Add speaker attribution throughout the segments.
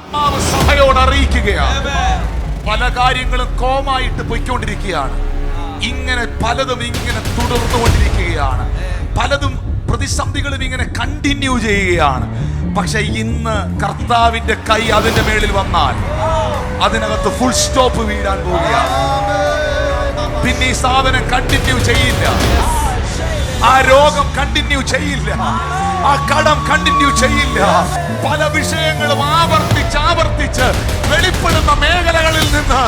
Speaker 1: ആത്മാവ് സഭയോട് അറിയിക്കുകയാണ്. പല കാര്യങ്ങളും കോമായിട്ട് പൊയ്ക്കൊണ്ടിരിക്കുകയാണ്. ഇങ്ങനെ പലതും ഇങ്ങനെ തുടർന്നുകൊണ്ടിരിക്കുകയാണ്. പലതും പ്രതിസന്ധികളും ഇങ്ങനെ കണ്ടിന്യൂ ചെയ്യുകയാണ്. പക്ഷെ ഇന്ന് കർത്താവിന്റെ കൈ അതിന്റെ മേളിൽ വന്നാൽ അതിനകത്ത് ഫുൾ സ്റ്റോപ്പ് വീഴാൻ പോവുകയാണ്. പിന്നെ ഈ സാധനം കണ്ടിന്യൂ ചെയ്യില്ല. ആ രോഗം കണ്ടിന്യൂ ചെയ്യില്ല. ആ കടം കണ്ടിന്യൂ ചെയ്യില്ല. പല വിഷയങ്ങളും ആവർത്തിച്ച് വെളിപ്പെടുന്ന മേഖലകളിൽ നിന്ന്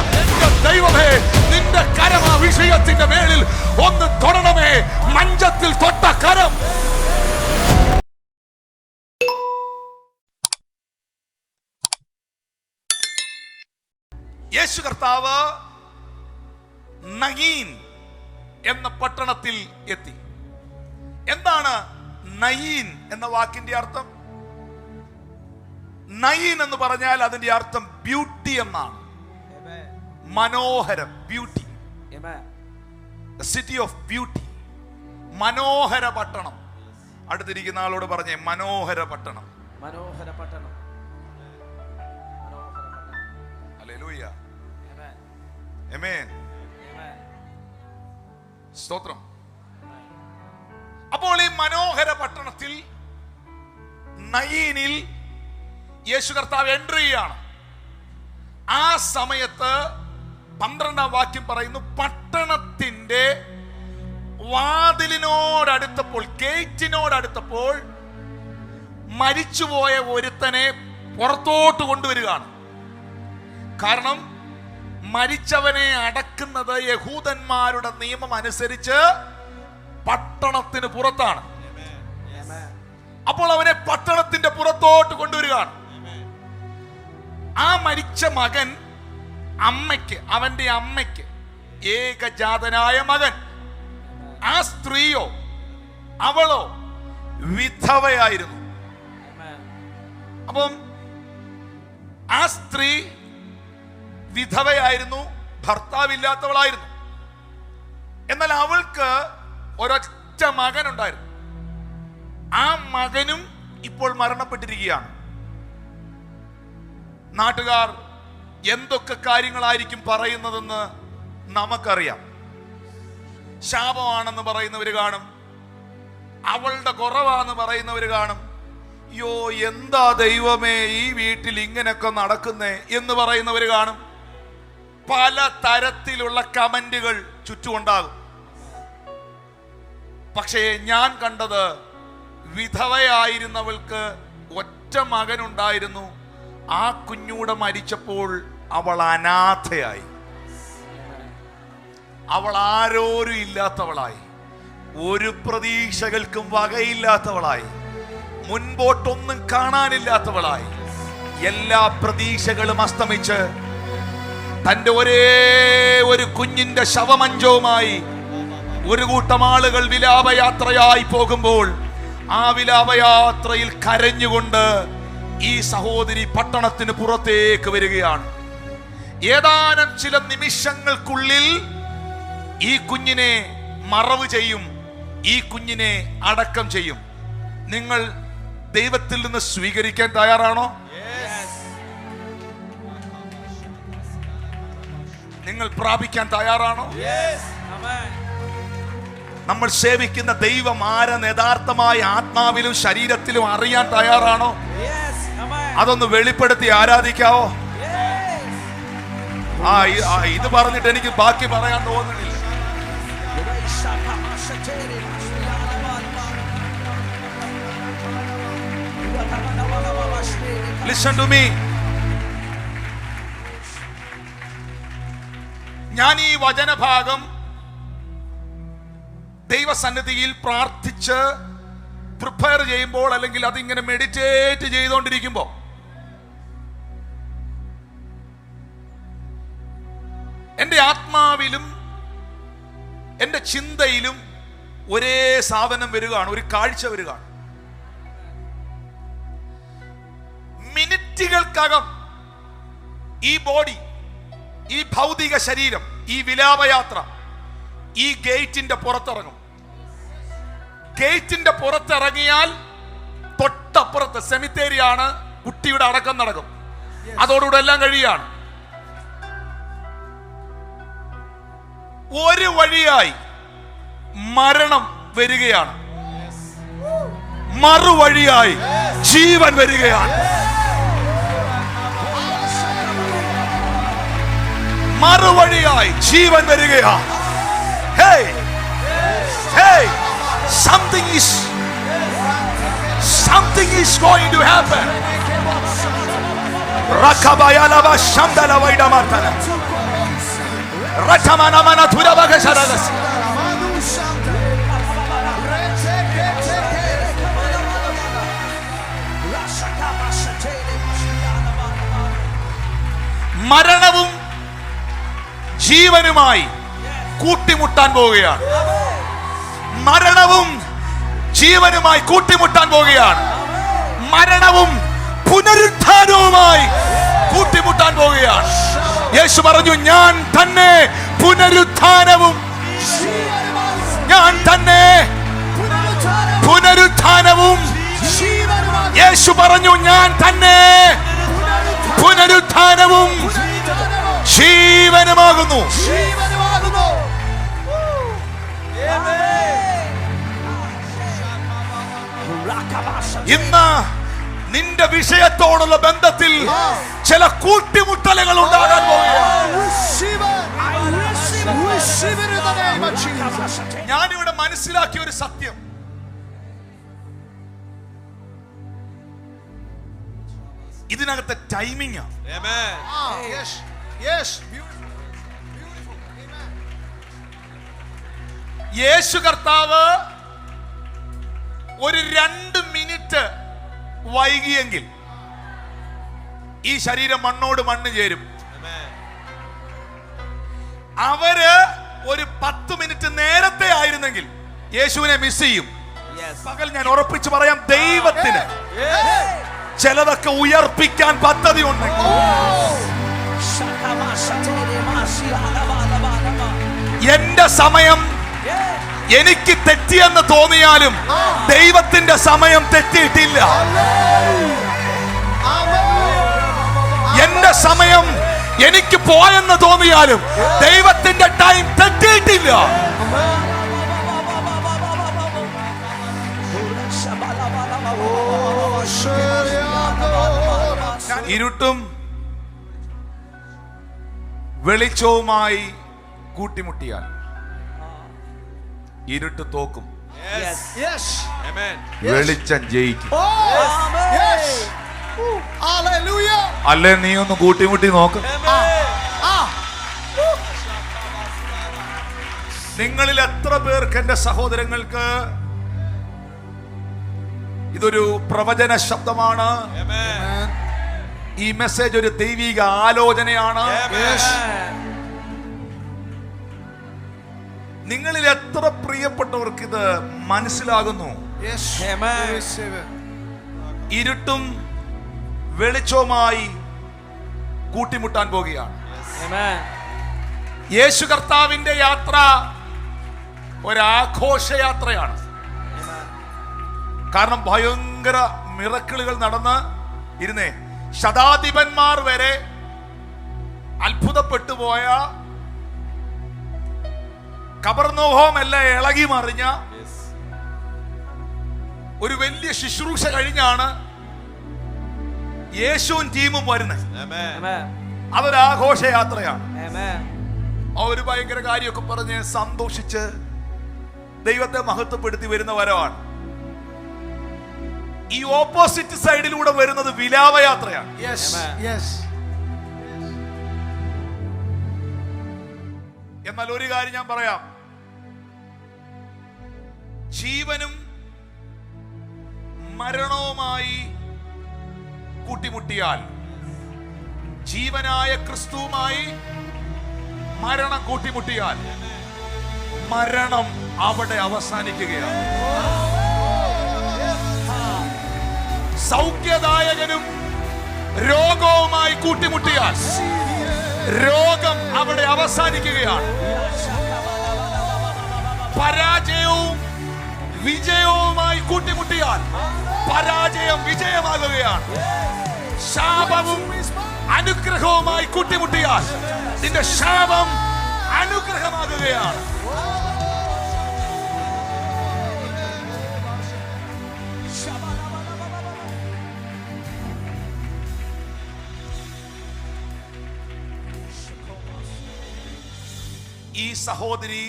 Speaker 1: ദൈവമേ നിന്റെ കരം ആ വിഷയത്തിന്റെ മേളിൽ ഒന്ന് തൊടണമേ. മഞ്ചത്തിൽ തൊട്ട കരം യേശു കർത്താവ് നയീൻ എന്ന പട്ടണത്തിൽ എത്തി. എന്താണ് നയീൻ എന്ന വാക്കിന്റെ അർത്ഥം? നയീൻ എന്ന് പറഞ്ഞാൽ അതിന്റെ അർത്ഥം ബ്യൂട്ടി എന്നാണ്. മനോഹരം, ബ്യൂട്ടി, സിറ്റി ഓഫ് ബ്യൂട്ടി, മനോഹര പട്ടണം. അടുത്തിരിക്കുന്ന ആളോട് പറഞ്ഞേ മനോഹര പട്ടണം.
Speaker 2: മനോഹര പട്ടണം.
Speaker 1: ഹല്ലേലൂയ, ആമേൻ, സ്തോത്രം. അപ്പോൾ ഈ മനോഹര പട്ടണത്തിൽ നയീനിൽ യേശു കർത്താവ് എൻട്രി ചെയ്യാണ്. ആ സമയത്ത് 12-ാം വാക്യം പറയുന്നു, പട്ടണത്തിന്റെ വാതിലിനോടടുത്തപ്പോൾ, ഗേറ്റിനോടടുത്തപ്പോൾ മരിച്ചുപോയ ഒരുത്തനെ പുറത്തോട്ട് കൊണ്ടുവരികയാണ്. കാരണം മരിച്ചവനെ അടക്കുന്നത് യഹൂദന്മാരുടെ നിയമം അനുസരിച്ച് പട്ടണത്തിന് പുറത്താണ്. അപ്പോൾ അവനെ പട്ടണത്തിന്റെ പുറത്തോട്ട് കൊണ്ടുവരികയാണ്. ആ മരിച്ച മകൻ അമ്മയ്ക്ക്, അവന്റെ അമ്മയ്ക്ക് ഏകജാതനായ മകൻ, ആ സ്ത്രീയോ അവളോ വിധവയായിരുന്നു. അപ്പം ആ സ്ത്രീ വിധവയായിരുന്നു, ഭർത്താവില്ലാത്തവളായിരുന്നു. എന്നാൽ അവൾക്ക് ഒരൊറ്റ മകനുണ്ടായിരുന്നു. ആ മകനും ഇപ്പോൾ മരണപ്പെട്ടിരിക്കുകയാണ്. നാട്ടുകാർ എന്തൊക്കെ കാര്യങ്ങളായിരിക്കും പറയുന്നതെന്ന് നമുക്കറിയാം. ശാപമാണെന്ന് പറയുന്നവർ കാണും, അവളുടെ കുറവാന്ന് പറയുന്നവർ കാണും. യോ എന്താ ദൈവമേ ഈ വീട്ടിൽ ഇങ്ങനെയൊക്കെ നടക്കുന്നേ എന്ന് പറയുന്നവർ കാണും. പല തരത്തിലുള്ള കമന്റുകൾ ചുറ്റുമുണ്ടാകും. പക്ഷേ ഞാൻ കണ്ടത് വിധവയായിരുന്നവൾക്ക് ഒറ്റ മകനുണ്ടായിരുന്നു. ആ കുഞ്ഞൂടെ മരിച്ചപ്പോൾ അവൾ അനാഥയായി, അവൾ ആരോരും ഇല്ലാത്തവളായി, ഒരു പ്രതീക്ഷകൾക്കും വകയില്ലാത്തവളായി, മുൻപോട്ടൊന്നും കാണാനില്ലാത്തവളായി. എല്ലാ പ്രതീക്ഷകളും അസ്തമിച്ച് തന്റെ ഒരേ ഒരു കുഞ്ഞിന്റെ ശവമഞ്ചവുമായി ഒരു കൂട്ടം ആളുകൾ വിലാപയാത്രയായി പോകുമ്പോൾ ആ വിലാപയാത്രയിൽ കരഞ്ഞുകൊണ്ട് ഈ സഹോദരി പട്ടണത്തിന് പുറത്തേക്ക് വരികയാണ്. ഏതാനും ചില നിമിഷങ്ങൾക്കുള്ളിൽ ഈ കുഞ്ഞിനെ മറവ് ചെയ്യും, ഈ കുഞ്ഞിനെ അടക്കം ചെയ്യും. നിങ്ങൾ ദൈവത്തിൽ നിന്ന് സ്വീകരിക്കാൻ തയ്യാറാണോ? നിങ്ങൾ പ്രാപിക്കാൻ തയ്യാറാണോ? നമ്മൾ സേവിക്കുന്ന ദൈവം ആരെന്ന് യഥാർത്ഥമായ ആത്മാവിലും ശരീരത്തിലും അറിയാൻ തയ്യാറാണോ? അതൊന്ന് വെളിപ്പെടുത്തി ആരാധിക്കാവോ? ഇത് പറഞ്ഞിട്ട് എനിക്ക് ബാക്കി പറയാൻ തോന്നുന്നില്ല. Listen to me. ഞാൻ ഈ വചനഭാഗം ദൈവസന്നിധിയിൽ പ്രാർത്ഥിച്ച് പ്രിപ്പയർ ചെയ്യുമ്പോൾ, അല്ലെങ്കിൽ അതിങ്ങനെ മെഡിറ്റേറ്റ് ചെയ്തുകൊണ്ടിരിക്കുമ്പോൾ എൻ്റെ ആത്മാവിലും എൻ്റെ ചിന്തയിലും ഒരേ സാധനം വരികയാണ്, ഒരു കാഴ്ച വരികയാണ്. മിനിറ്റുകൾക്കകം ഈ ബോഡി, ഈ ഭൗതിക ശരീരം, ഈ വിലാപയാത്ര ഈ ഗേറ്റിന്റെ പുറത്തിറങ്ങും. ഗേറ്റിന്റെ പുറത്തിറങ്ങിയാൽ തൊട്ടപ്പുറത്ത് സെമിത്തേരിയാണ്, കുട്ടിയുടെ അടക്കം നടക്കും. അതോടുകൂടെ എല്ലാം കഴിയാണ്. ഒരു വഴിയായി മരണം വരികയാണ്, മറുവഴിയായി ജീവൻ വരികയാണ്. മറുവഴിയായി ജീവൻ വരികയാണ്. Hey, hey, something is going to happen. Rakabayalaba shamdala vaidamatana. Ratamana mana thurabagasharagas. മരണവും ജീവനുമായി കൂട്ടിമുട്ടാൻ പോവുകയാണ്. മരണവും ജീവനുമായി കൂട്ടിമുട്ടാൻ പോവുകയാണ്. മരണവും പുനരുത്ഥാനവുമായി കൂട്ടിമുട്ടാൻ പോവുകയാണ്. യേശു പറഞ്ഞു, ഞാൻ തന്നെ പുനരുത്ഥാനവും, ഞാൻ തന്നെ പുനരുത്ഥാനവും. യേശു പറഞ്ഞു, ഞാൻ തന്നെ പുനരുത്ഥാനവും ജീവനുമാകുന്നു. ഇന്ന് നിന്റെ വിഷയത്തോടുള്ള ബന്ധത്തിൽ ചില കൂട്ടിമുട്ടലുകൾ ഉണ്ടാകാൻ പോവുകയാണ്. ഞാനിവിടെ മനസ്സിലാക്കിയ ഒരു സത്യം, ഇതിനകത്തെ ടൈമിംഗ്. യേശു കർത്താവ് ഒരു 2 മിനിറ്റ് വൈകിയെങ്കിൽ ഈ ശരീരം മണ്ണോട് മണ്ണ് ചേരും. അവര് ഒരു 10 മിനിറ്റ് നേരത്തെ ആയിരുന്നെങ്കിൽ യേശുവിനെ മിസ് ചെയ്യും. പകൽ ഞാൻ ഉറപ്പിച്ചു പറയാം, ദൈവത്തിന് ചിലതൊക്കെ ഉയർപ്പിക്കാൻ പദ്ധതി ഉണ്ടെങ്കിൽ എന്റെ സമയം എനിക്ക് തെറ്റിയെന്ന് തോന്നിയാലും ദൈവത്തിന്റെ സമയം തെറ്റിയിട്ടില്ല. എന്റെ സമയം എനിക്ക് പോയെന്ന് തോന്നിയാലും ദൈവത്തിന്റെ ടൈം തെറ്റിയിട്ടില്ല. ഇരുട്ടും വെളിച്ചവുമായി കൂട്ടിമുട്ടിയാൽ ഇരുട്ട് തോക്കും, വെളിച്ചം ജയിക്കും. അല്ലേ? നീ ഒന്ന് കൂട്ടിമുട്ടി നോക്ക്. നിങ്ങളിൽ എത്ര പേർക്ക്, എന്റെ സഹോദരങ്ങൾക്ക്, ഇതൊരു പ്രവചന ശബ്ദമാണ്. ഈ മെസ്സേജ് ഒരു ദൈവിക ആലോചനയാണ്. നിങ്ങളിൽ എത്ര പ്രിയപ്പെട്ടവർക്ക് ഇത് മനസ്സിലാകുന്നു? ഇരുട്ടും വെളിച്ചവുമായി കൂട്ടിമുട്ടാൻ പോകുകയാണ്. യേശു കർത്താവിന്റെ യാത്ര ഒരാഘോഷയാത്രയാണ്. കാരണം ഭയങ്കര മിറക്കിളുകൾ നടന്ന് ഇരുന്നേ, ശതാധിപന്മാർ വരെ അത്ഭുതപ്പെട്ടു പോയ, കബർന്നോഹം എല്ലാം ഇളകി മറിഞ്ഞ ഒരു വലിയ ശുശ്രൂഷ കഴിഞ്ഞാണ് യേശുവും ടീമും വരുന്നത്. അതൊരാഘോഷയാത്രയാണ്. അവര് ഭയങ്കര കാര്യമൊക്കെ പറഞ്ഞ് സന്തോഷിച്ച് ദൈവത്തെ മഹത്വപ്പെടുത്തി വരുന്ന വരവാണ്. ഈ ഓപ്പോസിറ്റ് സൈഡിലൂടെ വരുന്നത് വിലാപയാത്രയാണ്. എന്നാൽ ഒരു കാര്യം ഞാൻ പറയാം, ജീവനും മരണവുമായി കൂട്ടിമുട്ടിയാൽ, ജീവനായ ക്രിസ്തുവുമായി മരണം കൂട്ടിമുട്ടിയാൽ, മരണം അവിടെ അവസാനിക്കുകയാണ്. സൗഖ്യദായകനും രോഗവുമായി കൂട്ടിമുട്ടിയാൽ രോഗം അവിടെ അവസാനിക്കുകയാണ്. പരാജയവും വിജയവുമായി കൂട്ടിമുട്ടിയാൽ പരാജയം വിജയമാകുകയാണ്. ശാപവും അനുഗ്രഹവുമായി കൂട്ടിമുട്ടിയാൽ നിന്റെ ശാപം അനുഗ്രഹമാകുകയാണ്. ഈ സഹോദരി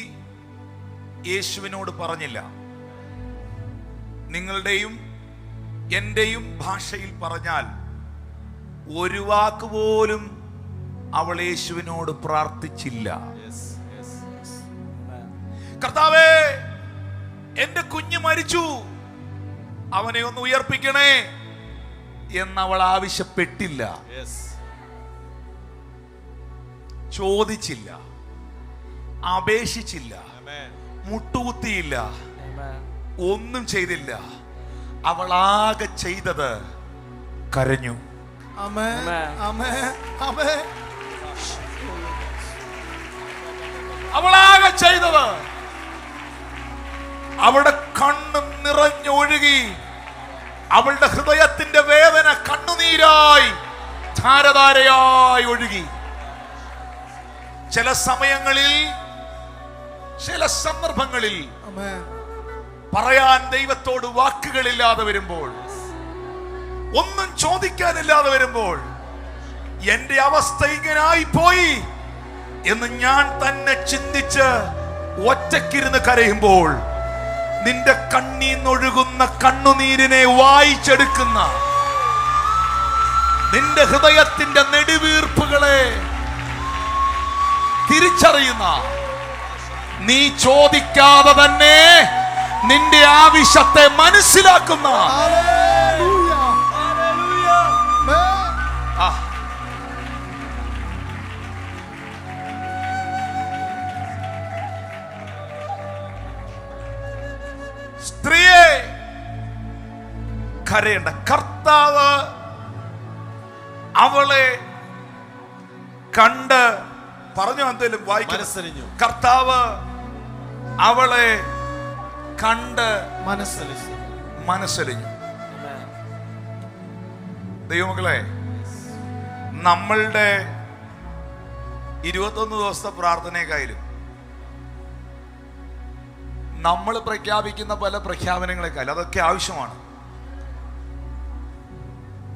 Speaker 1: യേശുവിനോട് പറഞ്ഞില്ല. നിങ്ങളുടെയും എന്റെയും ഭാഷയിൽ പറഞ്ഞാൽ ഒരു വാക്ക് പോലും അവൾ യേശുവിനോട് പ്രാർത്ഥിച്ചില്ല. കർത്താവേ, എന്റെ കുഞ്ഞ് മരിച്ചു, അവനെ ഒന്ന് ഉയർപ്പിക്കണേ എന്നവൾ ആവശ്യപ്പെട്ടില്ല, ചോദിച്ചില്ല, അപേക്ഷിച്ചില്ല, മുട്ടുകുത്തിയില്ല, ഒന്നും ചെയ്തില്ല. അവൾ ആകെ ചെയ്തത് കരഞ്ഞു. അവളാകെ ചെയ്തത് അവളുടെ കണ്ണ് നിറഞ്ഞൊഴുകി. അവളുടെ ഹൃദയത്തിന്റെ വേദന കണ്ണുനീരായി ധാരധാരയായി ഒഴുകി. ചില സമയങ്ങളിൽ, ചില സന്ദർഭങ്ങളിൽ പറയാൻ ദൈവത്തോട് വാക്കുകളില്ലാതെ വരുമ്പോൾ, ഒന്നും ചോദിക്കാനില്ലാതെ വരുമ്പോൾ, എന്റെ അവസ്ഥ ഇങ്ങനായി പോയി എന്ന് ഞാൻ തന്നെ ചിന്തിച്ച് ഒറ്റക്കിരുന്ന് കരയുമ്പോൾ, നിന്റെ കണ്ണീന്നൊഴുകുന്ന കണ്ണുനീരിനെ വായിച്ചെടുക്കുന്ന, നിന്റെ ഹൃദയത്തിന്റെ നെടുവീർപ്പുകളെ തിരിച്ചറിയുന്ന, നീ ചോദിക്കാതെ തന്നെ നിന്റെ ആവശ്യത്തെ മനസ്സിലാക്കുന്ന സ്ത്രീയെ കരയേണ്ട. കർത്താവ് അവളെ കണ്ട് പറഞ്ഞു. എന്തെങ്കിലും വായിക്കുന്നു. കർത്താവ് അവളെ കണ്ട് മനസ്സലിഞ്ഞു. ദൈവമക്കളെ, നമ്മളുടെ 21 ദിവസത്തെ പ്രാർത്ഥനയെക്കായാലും നമ്മൾ പ്രഖ്യാപിക്കുന്ന പല പ്രഖ്യാപനങ്ങളെക്കാളും അതൊക്കെ ആവശ്യമാണ്.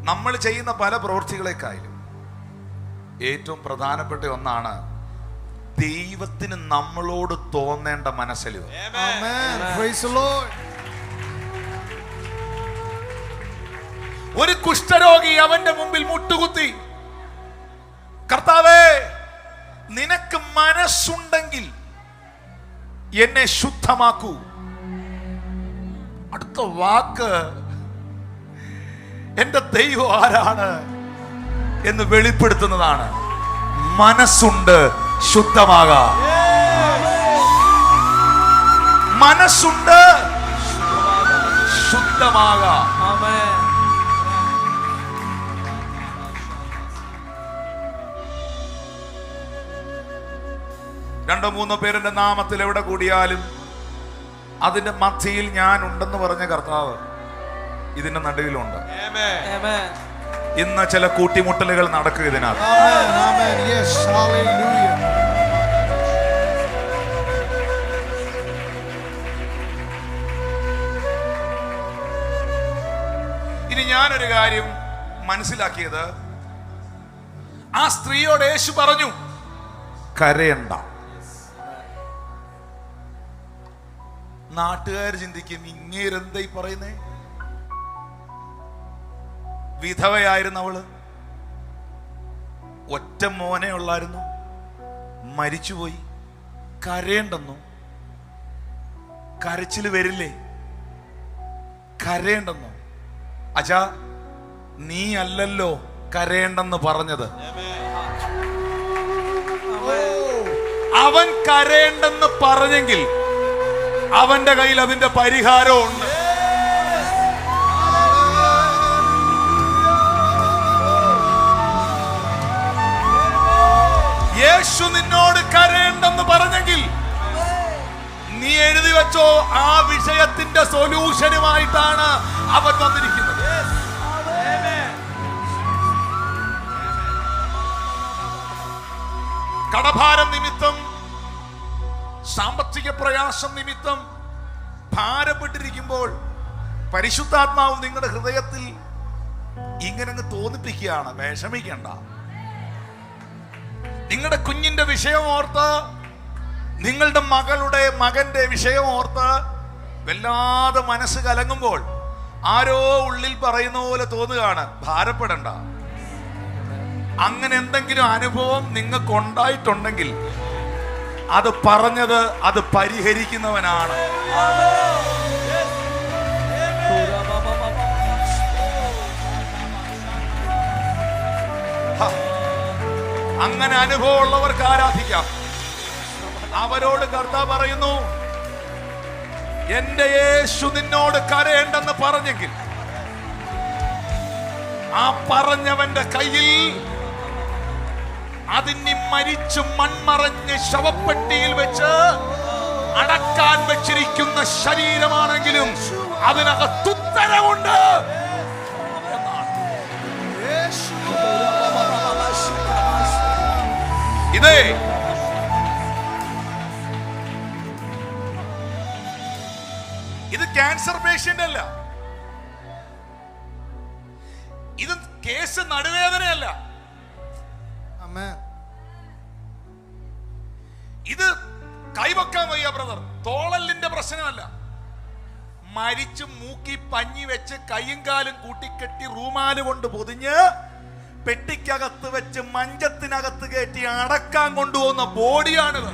Speaker 1: നമ്മൾ ചെയ്യുന്ന പല പ്രവൃത്തികളെക്കായാലും ഏറ്റവും പ്രധാനപ്പെട്ട ഒന്നാണ് ദൈവത്തിന് നമ്മളോട് തോന്നേണ്ട മനസ്സലിവ്. ഒരു കുഷ്ഠരോഗി അവന്റെ മുമ്പിൽ മുട്ടുകുത്തി, കർത്താവേ, നിനക്ക് മനസ്സുണ്ടെങ്കിൽ എന്നെ ശുദ്ധമാക്കൂ. അടുത്ത വാക്ക് എന്റെ ദൈവം ആരാണ് എന്ന് വെളിപ്പെടുത്തുന്നതാണ്. മനസ്സുണ്ട്, ശുദ്ധമാകാം. മനസ്സുണ്ട്, ശുദ്ധമാകാം. രണ്ടോ മൂന്നോ പേരുടെ നാമത്തിൽ എവിടെ കൂടിയാലും അതിന്റെ മധ്യയിൽ ഞാൻ ഉണ്ടെന്ന് പറഞ്ഞ കർത്താവ് ഇതിന്റെ നടുവിലുണ്ട്. ഇന്ന് ചില കൂട്ടിമുട്ടലുകൾ നടക്കുക ഇതിനകത്ത്. ഇനി ഞാനൊരു കാര്യം മനസ്സിലാക്കിയത്, ആ സ്ത്രീയോട് യേശു പറഞ്ഞു, കരയണ്ട. നാട്ടുകാർ ചിന്തിക്കും, ഇങ്ങേരെന്താ ഈ പറയുന്നേ? വിധവയായിരുന്നവള്, ഒറ്റ മോനെ ഉള്ളായിരുന്നു, മരിച്ചുപോയി, കരയേണ്ടെന്നു. കരച്ചില് വരില്ലേ? കരയേണ്ടെന്നു. അച്ഛാ, നീ അല്ലല്ലോ കരയേണ്ടെന്ന് പറഞ്ഞത്. അവൻ കരയേണ്ടെന്ന് പറഞ്ഞെങ്കിൽ അവന്റെ കയ്യിൽ അതിന്റെ പരിഹാരമുണ്ട്. യേശു നിന്നോട് കരയേണ്ടെന്ന് പറഞ്ഞെങ്കിൽ നീ എഴുതി വെച്ചോ, ആ വിഷയത്തിന്റെ സൊല്യൂഷനുമായിട്ടാണ് അവൻ വന്നിരിക്കുന്നത്. കടഭാരം നിമിത്തം, സാമ്പത്തിക പ്രയാസം നിമിത്തം ഭാരപ്പെട്ടിരിക്കുമ്പോൾ പരിശുദ്ധാത്മാവ് നിങ്ങളുടെ ഹൃദയത്തിൽ ഇങ്ങനെ തോന്നിപ്പിക്കുകയാണ്, വിഷമിക്കണ്ട. നിങ്ങളുടെ കുഞ്ഞിന്റെ വിഷയം ഓർത്ത്, നിങ്ങളുടെ മകന്റെ വിഷയം ഓർത്ത് വല്ലാതെ മനസ്സ് കലങ്ങുമ്പോൾ ആരോ ഉള്ളിൽ പറയുന്ന പോലെ തോന്നുകയാണ്, ഭാരപ്പെടണ്ട. അങ്ങനെ എന്തെങ്കിലും അനുഭവം നിങ്ങൾക്ക് ഉണ്ടായിട്ടുണ്ടെങ്കിൽ അത് പറഞ്ഞത് അത് പരിഹരിക്കുന്നവനാണ്. അങ്ങനെ അനുഭവം ഉള്ളവർക്ക് ആരാധിക്കാം. അവരോട് കർത്താവ് പറയുന്നു, എന്റെ യേശു നിന്നോട് കരയേണ്ടെന്ന് പറഞ്ഞെങ്കിൽ ആ പറഞ്ഞവന്റെ കയ്യിൽ അതിനി മരിച്ചു മൺമറഞ്ഞ് ശവപ്പെട്ടിയിൽ വെച്ച് അടക്കാൻ വെച്ചിരിക്കുന്ന ശരീരമാണെങ്കിലും അതിനകത്തുത്തരവുണ്ട് എന്നാണ്. ഇതേ ഇത് ക്യാൻസർ പേഷ്യന്റ് അല്ല, ഇത് കേസ് നടുവേദനയല്ല, ഇത് കൈവക്കാൻ വയ്യ ബ്രദർ, തോളലിന്റെ പ്രശ്നമല്ല. മരിച്ചു മൂക്കി പഞ്ഞി വെച്ച് കൈയും കാലും കൂട്ടിക്കെട്ടി റൂമാല് കൊണ്ട് പൊതിഞ്ഞ് പെട്ടിക്കകത്ത് വെച്ച് മഞ്ചത്തിനകത്ത് കയറ്റി അടക്കാൻ കൊണ്ടുപോകുന്ന ബോഡിയാണിത്.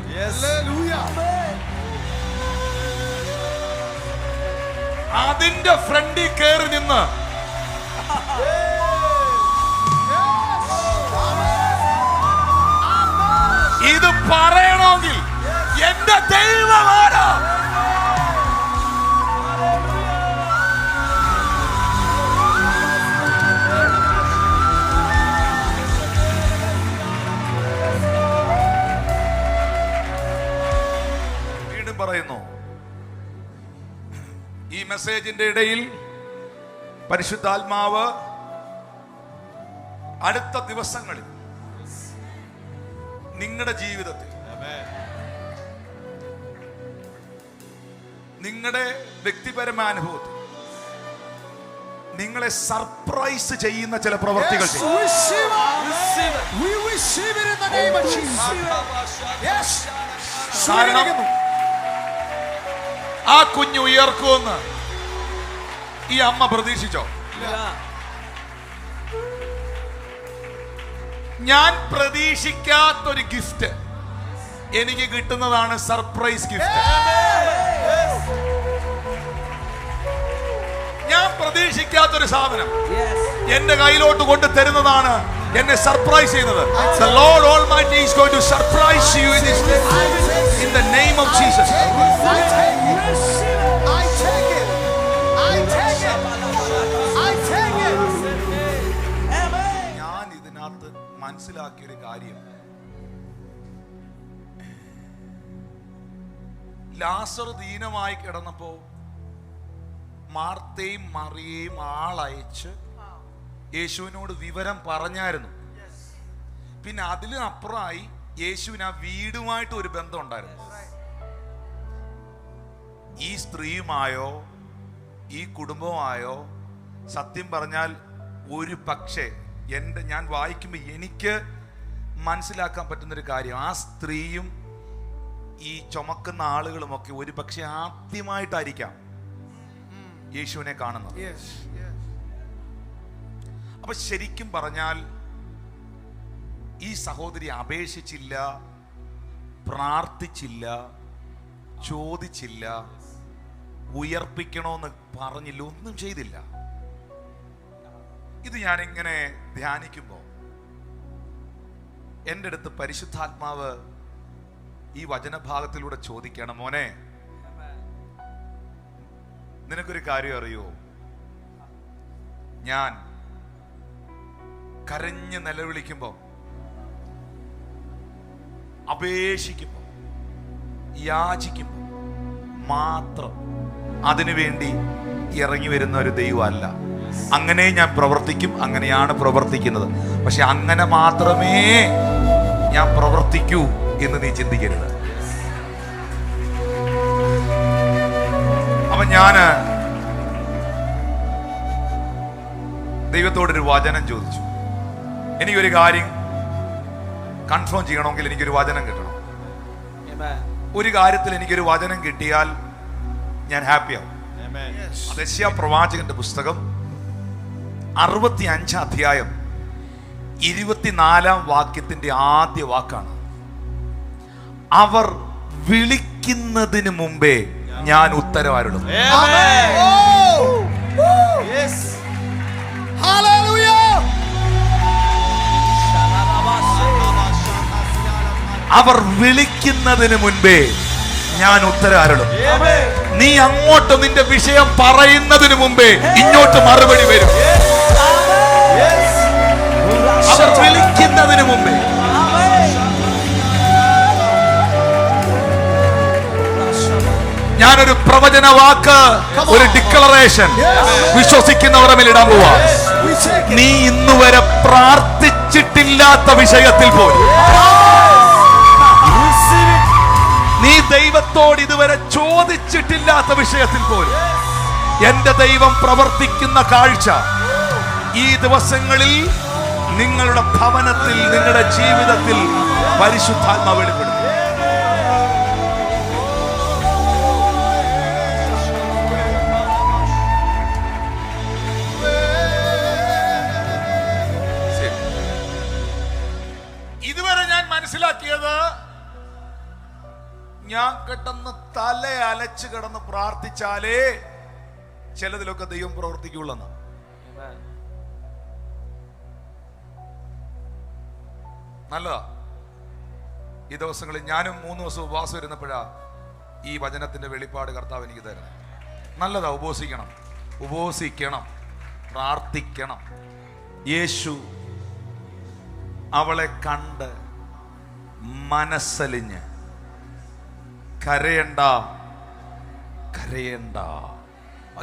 Speaker 1: അതിന്റെ ഫ്രണ്ടിൽ കയറി നിന്ന് ഇത് പറയണമെങ്കിൽ എന്റെ ദൈവമാരാ. വീണ്ടും പറയുന്നു, ഈ മെസ്സേജിന്റെ ഇടയിൽ പരിശുദ്ധാത്മാവ് അടുത്ത ദിവസങ്ങളിൽ നിങ്ങളുടെ ജീവിതത്തിൽ, നിങ്ങളുടെ വ്യക്തിപരമായ അനുഭവത്തിൽ നിങ്ങളെ സർപ്രൈസ് ചെയ്യുന്ന ചില പ്രവൃത്തികൾ കാരണം ആ കുഞ്ഞ് ഉയർക്കുമെന്ന് ഈ അമ്മ പ്രതീക്ഷിച്ചോ? ഞാൻ പ്രതീക്ഷിക്കാത്തൊരു ഗിഫ്റ്റ് എനിക്ക് കിട്ടുന്നതാണ് സർപ്രൈസ് ഗിഫ്റ്റ്. ഞാൻ പ്രതീക്ഷിക്കാത്തൊരു സാധനം എന്റെ കയ്യിലോട്ട് കൊണ്ട് തരുന്നതാണ് എന്നെ സർപ്രൈസ് ചെയ്യുന്നത്. The Lord Almighty is going to surprise you in this day. In the name of Jesus. ഞാൻ ഇതിനകത്ത് മനസ്സിലാക്കിയൊരു കാര്യം, ലാസർ ദീനമായി കിടന്നപ്പോ മാർത്തയും മറിയയും ആളയച്ച് യേശുവിനോട് വിവരം പറഞ്ഞായിരുന്നു. പിന്നെ അതിലും അപ്പുറമായി യേശുവിന് ആ വീടുമായിട്ട് ഒരു ബന്ധം ഉണ്ടായിരുന്നു. ഈ സ്ത്രീയുമായോ ഈ കുടുംബമായോ സത്യം പറഞ്ഞാൽ ഒരു പക്ഷേ ഞാൻ വായിക്കുമ്പോൾ എനിക്ക് മനസ്സിലാക്കാൻ പറ്റുന്നൊരു കാര്യം, ആ സ്ത്രീയും ഈ ചുമക്കുന്ന ആളുകളുമൊക്കെ ഒരു പക്ഷെ ആദ്യമായിട്ടായിരിക്കാം യേശുവിനെ കാണുന്നത്. അപ്പൊ ശരിക്കും പറഞ്ഞാൽ ഈ സഹോദരി അപേക്ഷിച്ചില്ല, പ്രാർത്ഥിച്ചില്ല, ചോദിച്ചില്ല, ഉയർപ്പിക്കണമെന്ന് പറഞ്ഞില്ല, ഒന്നും ചെയ്തില്ല. ഇത് ഞാനിങ്ങനെ ധ്യാനിക്കുമ്പോൾ എൻ്റെ അടുത്ത് പരിശുദ്ധാത്മാവ് ഈ വചനഭാഗത്തിലൂടെ ചോദിക്കണം, മോനെ നിനക്കൊരു കാര്യം അറിയോ? ഞാൻ കരഞ്ഞ് നിലവിളിക്കുമ്പോ, അപേക്ഷിക്കുമ്പോ, യാചിക്കുമ്പോ മാത്രം അതിനുവേണ്ടി ഇറങ്ങി വരുന്ന ഒരു ദൈവമല്ല. അങ്ങനെ ഞാൻ പ്രവർത്തിക്കും, അങ്ങനെയാണ് പ്രവർത്തിക്കുന്നത്. പക്ഷെ അങ്ങനെ മാത്രമേ ഞാൻ പ്രവർത്തിക്കൂ എന്ന് നീ ചിന്തിക്കരുത്. അപ്പൊ ഞാന് ദൈവത്തോടൊരു വചനം ചോദിച്ചു. എനിക്കൊരു കാര്യം കൺഫേം ചെയ്യണമെങ്കിൽ എനിക്കൊരു വചനം കിട്ടണം. ഒരു കാര്യത്തിൽ എനിക്കൊരു വചനം കിട്ടിയാൽ ഞാൻ ഹാപ്പിയാവും. യെശയ്യാ പ്രവാചകന്റെ പുസ്തകം 65 അധ്യായം 24 വാക്യത്തിന്റെ ആദ്യ വാക്കാണ്, അവർ വിളിക്കുന്നതിന് മുമ്പേ ഞാൻ ഉത്തരവാരുള്ളൂ. അവർ വിളിക്കുന്നതിന് മുൻപേ ഞാൻ ഉത്തരവാരുള്ളൂ. നീ അങ്ങോട്ട് നിന്റെ വിഷയം പറയുന്നതിന് മുമ്പേ ഇങ്ങോട്ട് മറുപടി വരും. അവർ വിളിക്കുന്നതിന് മുമ്പേ. ഞാനൊരു പ്രവചന വാക്ക്, ഒരു ഡിക്ലറേഷൻ വിശ്വസിക്കുന്നവരുടെ മേൽ ഇടാൻ പോവാ. നീ ഇന്നുവരെ പ്രാർത്ഥിച്ചിട്ടില്ലാത്ത വിഷയത്തിൽ പോലും, നീ ദൈവത്തോട് ഇതുവരെ ചോദിച്ചിട്ടില്ലാത്ത വിഷയത്തിൽ പോലും എന്റെ ദൈവം പ്രവർത്തിക്കുന്ന കാഴ്ച ഈ ദിവസങ്ങളിൽ നിങ്ങളുടെ ഭവനത്തിൽ, നിങ്ങളുടെ ജീവിതത്തിൽ പരിശുദ്ധാത്മാവ് വെളിപ്പെടും. ഇതുവരെ ഞാൻ മനസ്സിലാക്കിയത്, ഞാൻ കിടന്ന് തല അലച്ച് കിടന്ന് പ്രാർത്ഥിച്ചാലേ ചിലതിലൊക്കെ ദൈവം പ്രവർത്തിക്കുള്ളൂ. നല്ലതാ. ഈ ദിവസങ്ങളിൽ ഞാനും 3 ദിവസം ഉപവാസം ഇരുന്നപ്പോഴാ ഈ വചനത്തിന്റെ വെളിപ്പാട് കർത്താവ് എനിക്ക് തരുന്നത്. നല്ലതാ. ഉപവസിക്കണം, പ്രാർത്ഥിക്കണം. യേശു അവളെ കണ്ട് മനസ്സലിഞ്ഞ് കരയണ്ട.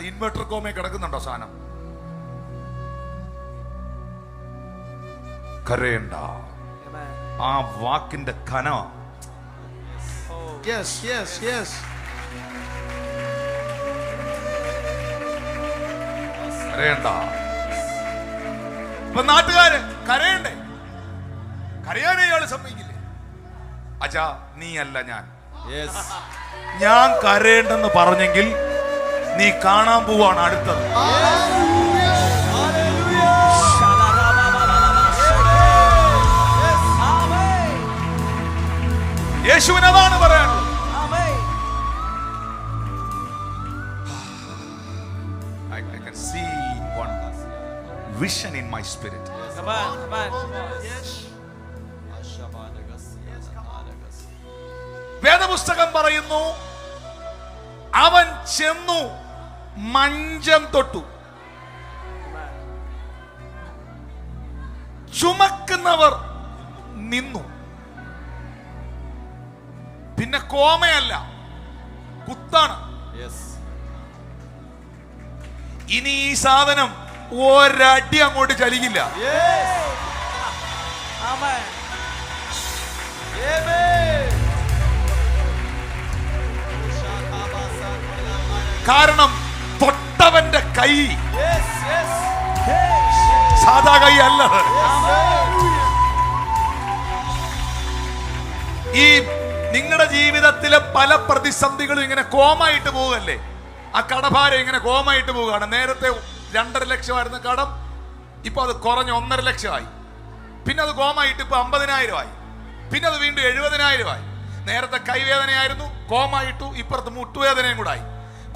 Speaker 1: ഇൻവെർട്ടർ കോമേ കിടക്കുന്നുണ്ടോ സാധനം? കരയണ്ട. ആ വാക്കിന്റെ കന. കരയണ്ട. ഇപ്പൊ നാട്ടുകാര് കരയണ്ടേ? കരയാനേ ഇയാള് സമ്മതിക്കില്ലേ? അച്ഛാ, നീ അല്ല ഞാൻ കരയേണ്ടെന്ന് പറഞ്ഞെങ്കിൽ നീ കാണാൻ പോവാണ് അടുത്തത്. യേശുവിനതാണ് പറയാനുള്ളത്. I can see one vision in my spirit. വേദപുസ്തകം പറയുന്നു, അവൻ ചെന്നു മഞ്ചം തൊട്ടു. ചുമക്കുന്നവർ നിന്നു. പിന്നെ കോമയല്ല, കുത്താണ്. ഇനി ഈ സാധനം ഒരടി അങ്ങോട്ട് ചലിക്കില്ല. കാരണം തൊട്ടവന്റെ കൈ സാധാ കൈ അല്ല. ഈ നിങ്ങളുടെ ജീവിതത്തിലെ പല പ്രതിസന്ധികളും ഇങ്ങനെ കോമായിട്ട് പോകല്ലേ? ആ കടഭാരം ഇങ്ങനെ കോമായിട്ട് പോവുകയാണ്. നേരത്തെ 2.5 ലക്ഷമായിരുന്ന കടം ഇപ്പൊ അത് കുറഞ്ഞ് 1.5 ലക്ഷമായി. പിന്നെ അത് കോമായിട്ട് ഇപ്പൊ 50,000 ആയി. പിന്നെ അത് വീണ്ടും 70,000 ആയി. നേരത്തെ കൈവേദനയായിരുന്നു, കോമായിട്ടു. ഇപ്പുറത്ത് മുട്ടുവേദനയും കൂടെ ആയി.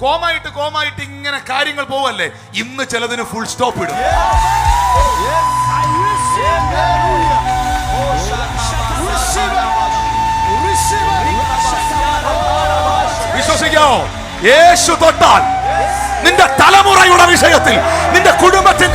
Speaker 1: കോമായിട്ട് ഇങ്ങനെ കാര്യങ്ങൾ പോവല്ലേ? ഇന്ന് ചിലതിന് ഫുൾ സ്റ്റോപ്പ് ഇടും. വിശ്വസിക്കാമോ? യേശു തൊട്ടാൽ നിന്റെ തലമുറയുടെ വിഷയത്തിൽ, നിന്റെ കുടുംബത്തിൽ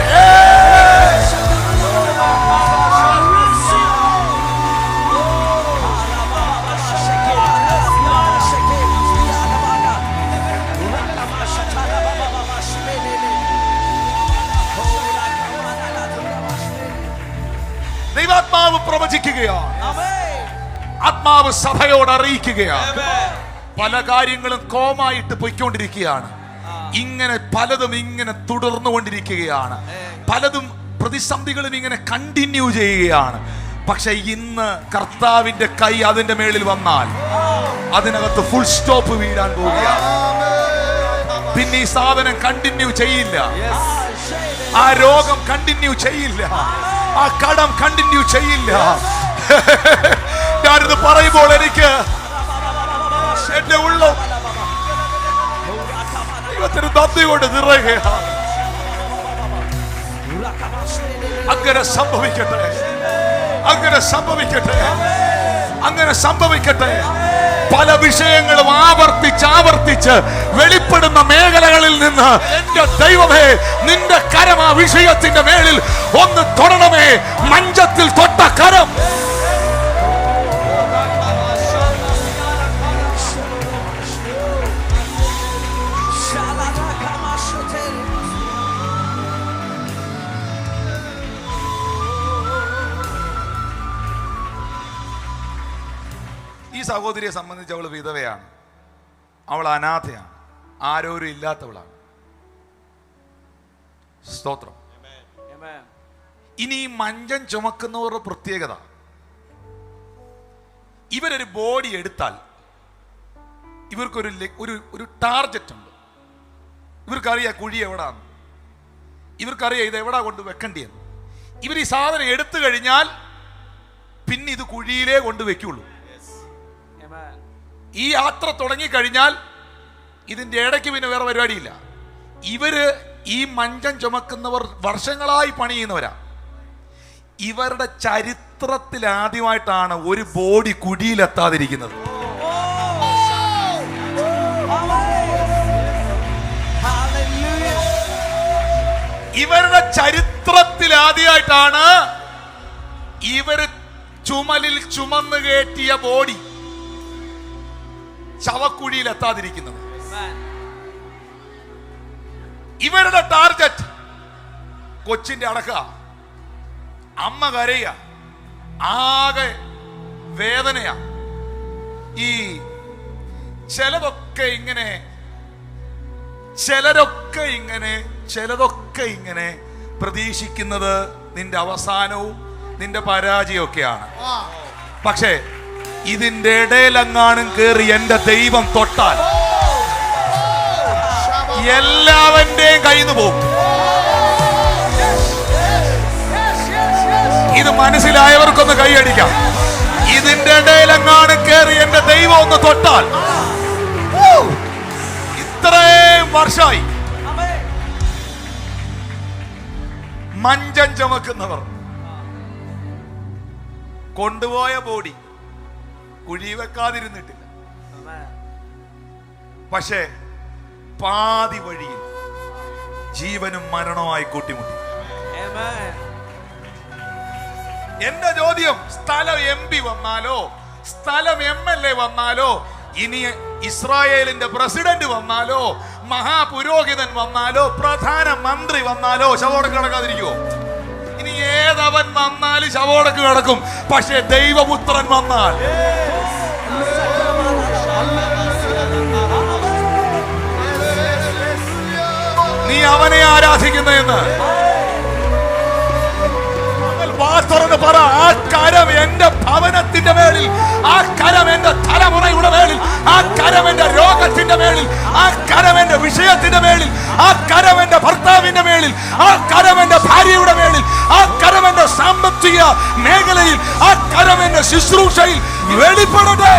Speaker 1: ദൈവാത്മാവ് പ്രവചിക്കുകയാണ്. ആത്മാവ് സഭയോട് അറിയിക്കുകയാണ്. പല കാര്യങ്ങളും കോമായിട്ട് പൊയ്ക്കൊണ്ടിരിക്കുകയാണ്. ഇങ്ങനെ പലതും ഇങ്ങനെ തുടർന്നുകൊണ്ടിരിക്കുകയാണ്. പലതും പ്രതിസന്ധികളും ഇങ്ങനെ കണ്ടിന്യൂ ചെയ്യുകയാണ്. പക്ഷെ ഇന്ന് കർത്താവിന്റെ കൈ അതിന്റെ മേളിൽ വന്നാൽ അതിനകത്ത് ഫുൾ സ്റ്റോപ്പ് വീഴാൻ പോവുകയാണ്. പിന്നെ ഈ സാധനം കണ്ടിന്യൂ ചെയ്യില്ല. ആ രോഗം കണ്ടിന്യൂ ചെയ്യില്ല. ആ കടം കണ്ടിന്യൂ ചെയ്യില്ല. ഞാനിത് പറയുമ്പോൾ എനിക്ക് എന്റെ ഉള്ളം ദൈവത്തിന് നന്ദി കൊണ്ട് നിറയുകയാണ്. അങ്ങനെ സംഭവിക്കട്ടെ, അങ്ങനെ സംഭവിക്കട്ടെ, അങ്ങനെ സംഭവിക്കട്ടെ. പല വിഷയങ്ങളും ആവർത്തിച്ച് വെളിപ്പെടുന്ന മേഖലകളിൽ നിന്ന് എന്റെ ദൈവമേ, നിന്റെ കരം ആ വിഷയത്തിന്റെ മേളിൽ ഒന്ന് തൊടണമേ. മഞ്ചത്തിൽ തൊട്ട കരം ഈ സഹോദരിയെ സംബന്ധിച്ച് അവൾ വിധവയാണ്, അവൾ അനാഥയാണ്, ആരോരും ഇല്ലാത്തവളാണ്. സ്തോത്രം. ഇനി ഈ മഞ്ചം ചുമക്കുന്നവരുടെ പ്രത്യേകത, ഇവരൊരു ബോഡി എടുത്താൽ ഇവർക്കൊരു ടാർജറ്റ് ഉണ്ട്. ഇവർക്കറിയാം കുഴി എവിടാന്ന്, ഇവർക്കറിയാം ഇത് എവിടാ കൊണ്ട് വെക്കേണ്ടിയെന്ന്. ഇവർ ഈ സാധനം എടുത്തു കഴിഞ്ഞാൽ പിന്നെ ഇത് കുഴിയിലേ കൊണ്ട് വെക്കുള്ളൂ. ഈ യാത്ര തുടങ്ങിക്കഴിഞ്ഞാൽ ഇതിന്റെ ഇടയ്ക്ക് പിന്നെ വേറെ പരിപാടിയില്ല. ഇവര് ഈ മഞ്ചം ചുമക്കുന്നവർ വർഷങ്ങളായി പണിയുന്നവരാ. ഇവരുടെ ചരിത്രത്തിൽ ആദ്യമായിട്ടാണ് ഒരു ബോഡി കുഴിയിലെത്താതിരിക്കുന്നത്. ഇവരുടെ ചരിത്രത്തിൽ ആദ്യമായിട്ടാണ് ഇവര് ചുമലിൽ ചുമന്നു കയറ്റിയ ബോഡി ശവക്കുഴിയിൽ എത്താതിരിക്കുന്നത്. ഇവരുടെ ടാർഗറ്റ് കൊച്ചിന്റെ അടക്ക, അമ്മ കരയ, ആകെ വേദനയാ. ഈ ചിലതൊക്കെ ഇങ്ങനെ പ്രതീക്ഷിക്കുന്നത് നിന്റെ അവസാനവും നിന്റെ പരാജയമൊക്കെയാണ്. പക്ഷേ ഇതിന്റെ ഇടയിലെങ്ങാനും കേറി എന്റെ ദൈവം തൊട്ടാൽ എല്ലാവന്റെയും കയ്യിൽ നിന്ന് പോകും. ഇത് മനസ്സിലായവർക്കൊന്ന് കൈയടിക്കാം. ഇതിന്റെ ഇടയിലെങ്ങാനും കേറി എന്റെ ദൈവം ഒന്ന് തൊട്ടാൽ, ഇത്രയും വർഷമായി മഞ്ചം ചുമക്കുന്നവർ കൊണ്ടുപോയ ബോഡി കുഴി വെക്കാതിരുന്നിട്ടില്ല. പക്ഷേ പാതി വഴിയിൽ ജീവനും മരണവുമായി കൂട്ടിമുട്ടി. എന്റെ ചോദ്യം, സ്ഥലം MP വന്നാലോ, സ്ഥലം MLA വന്നാലോ, ഇനി ഇസ്രായേലിന്റെ പ്രസിഡന്റ് വന്നാലോ, മഹാപുരോഹിതൻ വന്നാലോ, പ്രധാനമന്ത്രി വന്നാലോ ശവോടക്ക് കിടക്കാതിരിക്കുവോ? ഇനി ഏതവൻ വന്നാലും ശവോടക്ക് കിടക്കും. പക്ഷേ ദൈവപുത്രൻ വന്നാൽ നീ അവനെ ആരാധിക്കുന്നതെന്ന് തുറന്ന് പറ. ആ കരം എന്റെ ഭവനത്തിന്റെ മേളിൽ, ആ കരം എന്റെ തലമുറയുടെ മേളിൽ, ആ കരം എന്റെ രോഗത്തിന്റെ മേളിൽ, ആ കരം എന്റെ വിഷയത്തിന്റെ മേളിൽ, ആ കരം എന്റെ ഭർത്താവിന്റെ മേളിൽ, ആ കരം എന്റെ ഭാര്യയുടെ മേളിൽ, ആ കരം എന്റെ സാമ്പത്തിക മേഖലയിൽ, ആ കരം എന്റെ ശുശ്രൂഷയിൽ വെളിപ്പെടട്ടെ.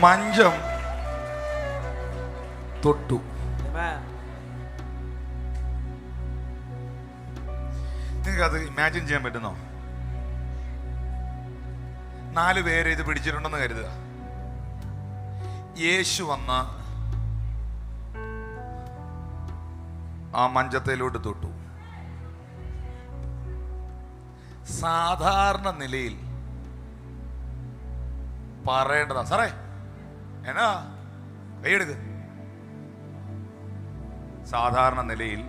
Speaker 1: മഞ്ചം തൊട്ടു. നിങ്ങൾക്ക് അത് ഇമാജിൻ ചെയ്യാൻ പറ്റുന്നോ? 4 പേര് ഇത് പിടിച്ചിട്ടുണ്ടെന്ന് കരുതുക. യേശു വന്ന ആ മഞ്ചത്തിലോട്ട് തൊട്ടു. സാധാരണ നിലയിൽ പറയേണ്ടതാ. സാറേ എന്നാ കൈയെടുക്ക്. സാധാരണ നിലയിൽ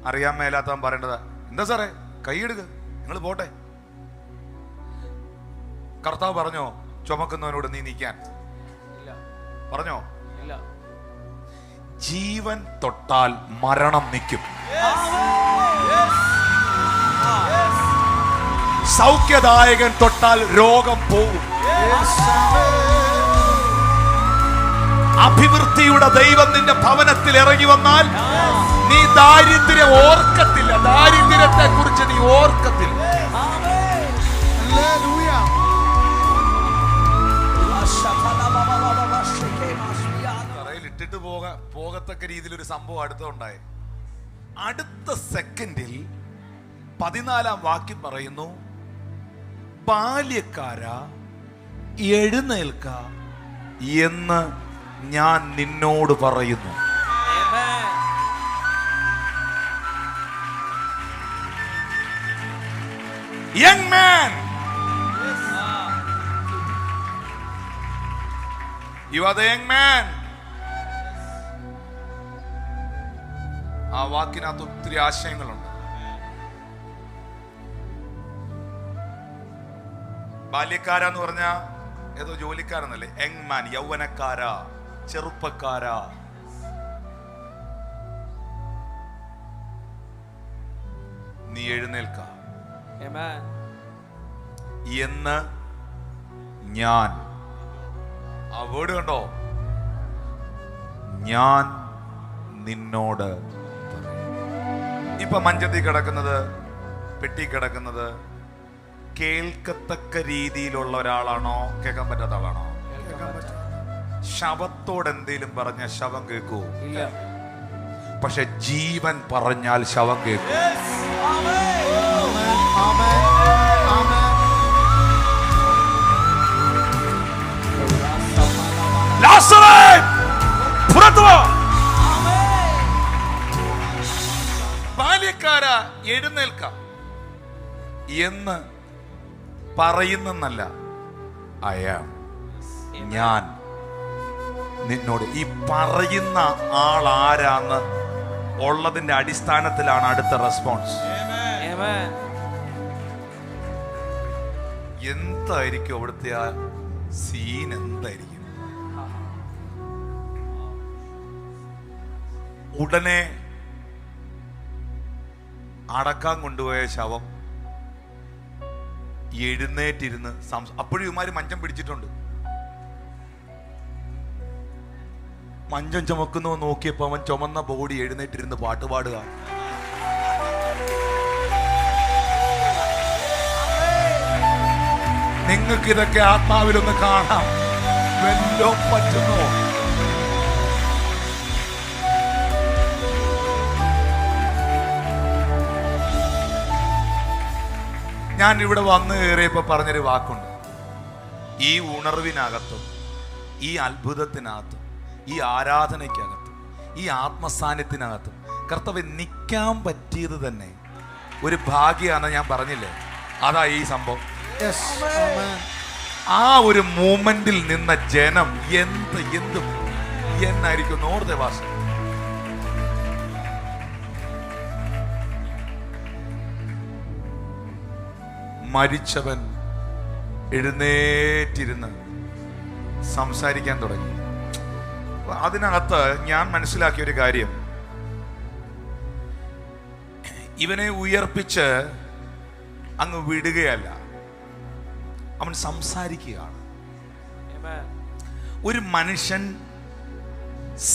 Speaker 1: അറിയാൻ മേലാത്തവൻ പറയേണ്ടതാ, എന്താ സാറേ കൈയെടുക്ക്, നിങ്ങൾ പോട്ടെ. കർത്താവ് പറഞ്ഞോ ചുമക്കുന്നവനോട് നീ നീക്കാൻ? പറഞ്ഞോ? ജീവൻ തൊട്ടാൽ മരണം നിൽക്കും, സൗഖ്യദായകൻ തൊട്ടാൽ രോഗം പോകും. അഭിവൃദ്ധിയുടെ ദൈവം നിന്റെ ഭവനത്തിൽ ഇറങ്ങി വന്നാൽ നീ ദാരിദ്ര്യം ഓർക്കത്തില്ല, ദാരിദ്ര്യത്തെ കുറിച്ച് നീ ഓർക്കത്തില്ല. ഇട്ടിട്ട് പോകത്തക്ക രീതിയിൽ ഒരു സംഭവം അടുത്തുണ്ടായി. അടുത്ത സെക്കൻഡിൽ 14-ാം വാക്യം പറയുന്നു, ബാല്യക്കാരാ എഴുന്നേൽക്ക എന്ന് ഞാൻ നിന്നോട് പറയുന്നു. Young man, you are the young man. ആ വാക്കിനകത്ത് ഒത്തിരി ആശയങ്ങളുണ്ട്. ബാല്യക്കാരെന്ന് പറഞ്ഞ ഏതോ ജോലിക്കാരെന്നല്ലേ. യങ് മാൻ, യൗവനക്കാരാ, ചെറുപ്പക്കാരാ. നീ എഴുന്നേൽക്ക എന്ന് ഞാൻ, ആ വേർഡ് കണ്ടോ, ഞാൻ നിന്നോട് പറയും. ഇപ്പൊ മഞ്ചത്തിൽ കിടക്കുന്നത്, പെട്ടി കിടക്കുന്നത് കേൾക്കത്തക്ക രീതിയിലുള്ള ഒരാളാണോ, കേൾക്കാൻ പറ്റാത്ത ആളാണോ? ശവത്തോട് എന്തേലും പറഞ്ഞ ശവം കേൾക്കൂ? പക്ഷെ ജീവൻ പറഞ്ഞാൽ ശവം കേൾക്കും. ബാല്യക്കാരാ എഴുന്നേൽക്കാം എന്ന് പറയുന്നല്ല, ഞാൻ നിന്നോട്. ഈ പറയുന്ന ആൾ ആരാന്ന് ഉള്ളതിന്റെ അടിസ്ഥാനത്തിലാണ് അടുത്ത റെസ്പോൺസ്. എന്തായിരിക്കും അവിടുത്തെ ആ സീൻ? എന്തായിരിക്കും? ഉടനെ അടക്കാൻ കൊണ്ടുപോയ ശവം എഴുന്നേറ്റിരുന്ന് അപ്പോഴും ഇവന്മാര് മഞ്ചം പിടിച്ചിട്ടുണ്ട്. മഞ്ചം ചുമക്കുന്നു നോക്കിയപ്പോ അവൻ ചുമന്ന ബോഡി എഴുന്നേറ്റിരുന്ന് പാട്ടുപാടുക. നിങ്ങൾക്ക് ഇതൊക്കെ ആത്മാവിലൊന്ന് കാണാം. വല്ലോം പറ്റുന്നോ? ഞാൻ ഇവിടെ വന്നു കയറിയപ്പോ പറഞ്ഞൊരു വാക്കുണ്ട്. ഈ ഉണർവിനകത്തും ഈ അത്ഭുതത്തിനകത്തും ഈ ആരാധനയ്ക്കകത്തും ഈ ആത്മസാന്നിധ്യത്തിനകത്തും കർത്താവേ നിൽക്കാൻ പറ്റിയത് തന്നെ ഒരു ഭാഗ്യമാണെന്ന് ഞാൻ പറഞ്ഞില്ലേ? അതാ ഈ സംഭവം. ആ ഒരു മൂമെന്റിൽ നിന്ന ജനം എന്ത് എന്നായിരിക്കും നോർത്തെ ഭാഷ. മരിച്ചവൻ എഴുന്നേറ്റിരുന്ന് സംസാരിക്കാൻ തുടങ്ങി. അതിനകത്ത് ഞാൻ മനസ്സിലാക്കിയ ഒരു കാര്യം, ഇവനെ ഉയർപ്പിച്ച് അങ്ങ് വിടുകയല്ല, അവൻ സംസാരിക്കുകയാണ്. ഒരു മനുഷ്യൻ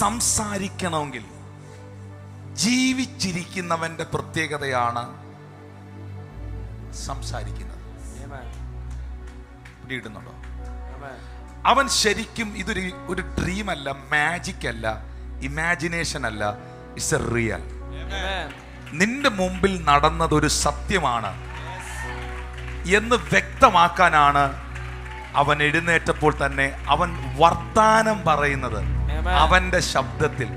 Speaker 1: സംസാരിക്കണമെങ്കിൽ ജീവിച്ചിരിക്കുന്നവന്റെ പ്രത്യേകതയാണ് സംസാരിക്കുന്നത്. പിടികിട്ടുന്നുണ്ടോ? അവൻ ശരിക്കും ഒരു ഡ്രീം അല്ല, മാജിക് അല്ല, ഇമാജിനേഷൻ അല്ല, ഇറ്റ്സ് എ റിയൽ. നിന്റെ മുമ്പിൽ നടന്നത് ഒരു സത്യമാണ് എന്ന് വ്യക്തമാക്കാനാണ് അവൻ എഴുന്നേറ്റപ്പോൾ തന്നെ അവൻ വർത്താനം പറയുന്നത്. അവന്റെ ശബ്ദത്തിൽ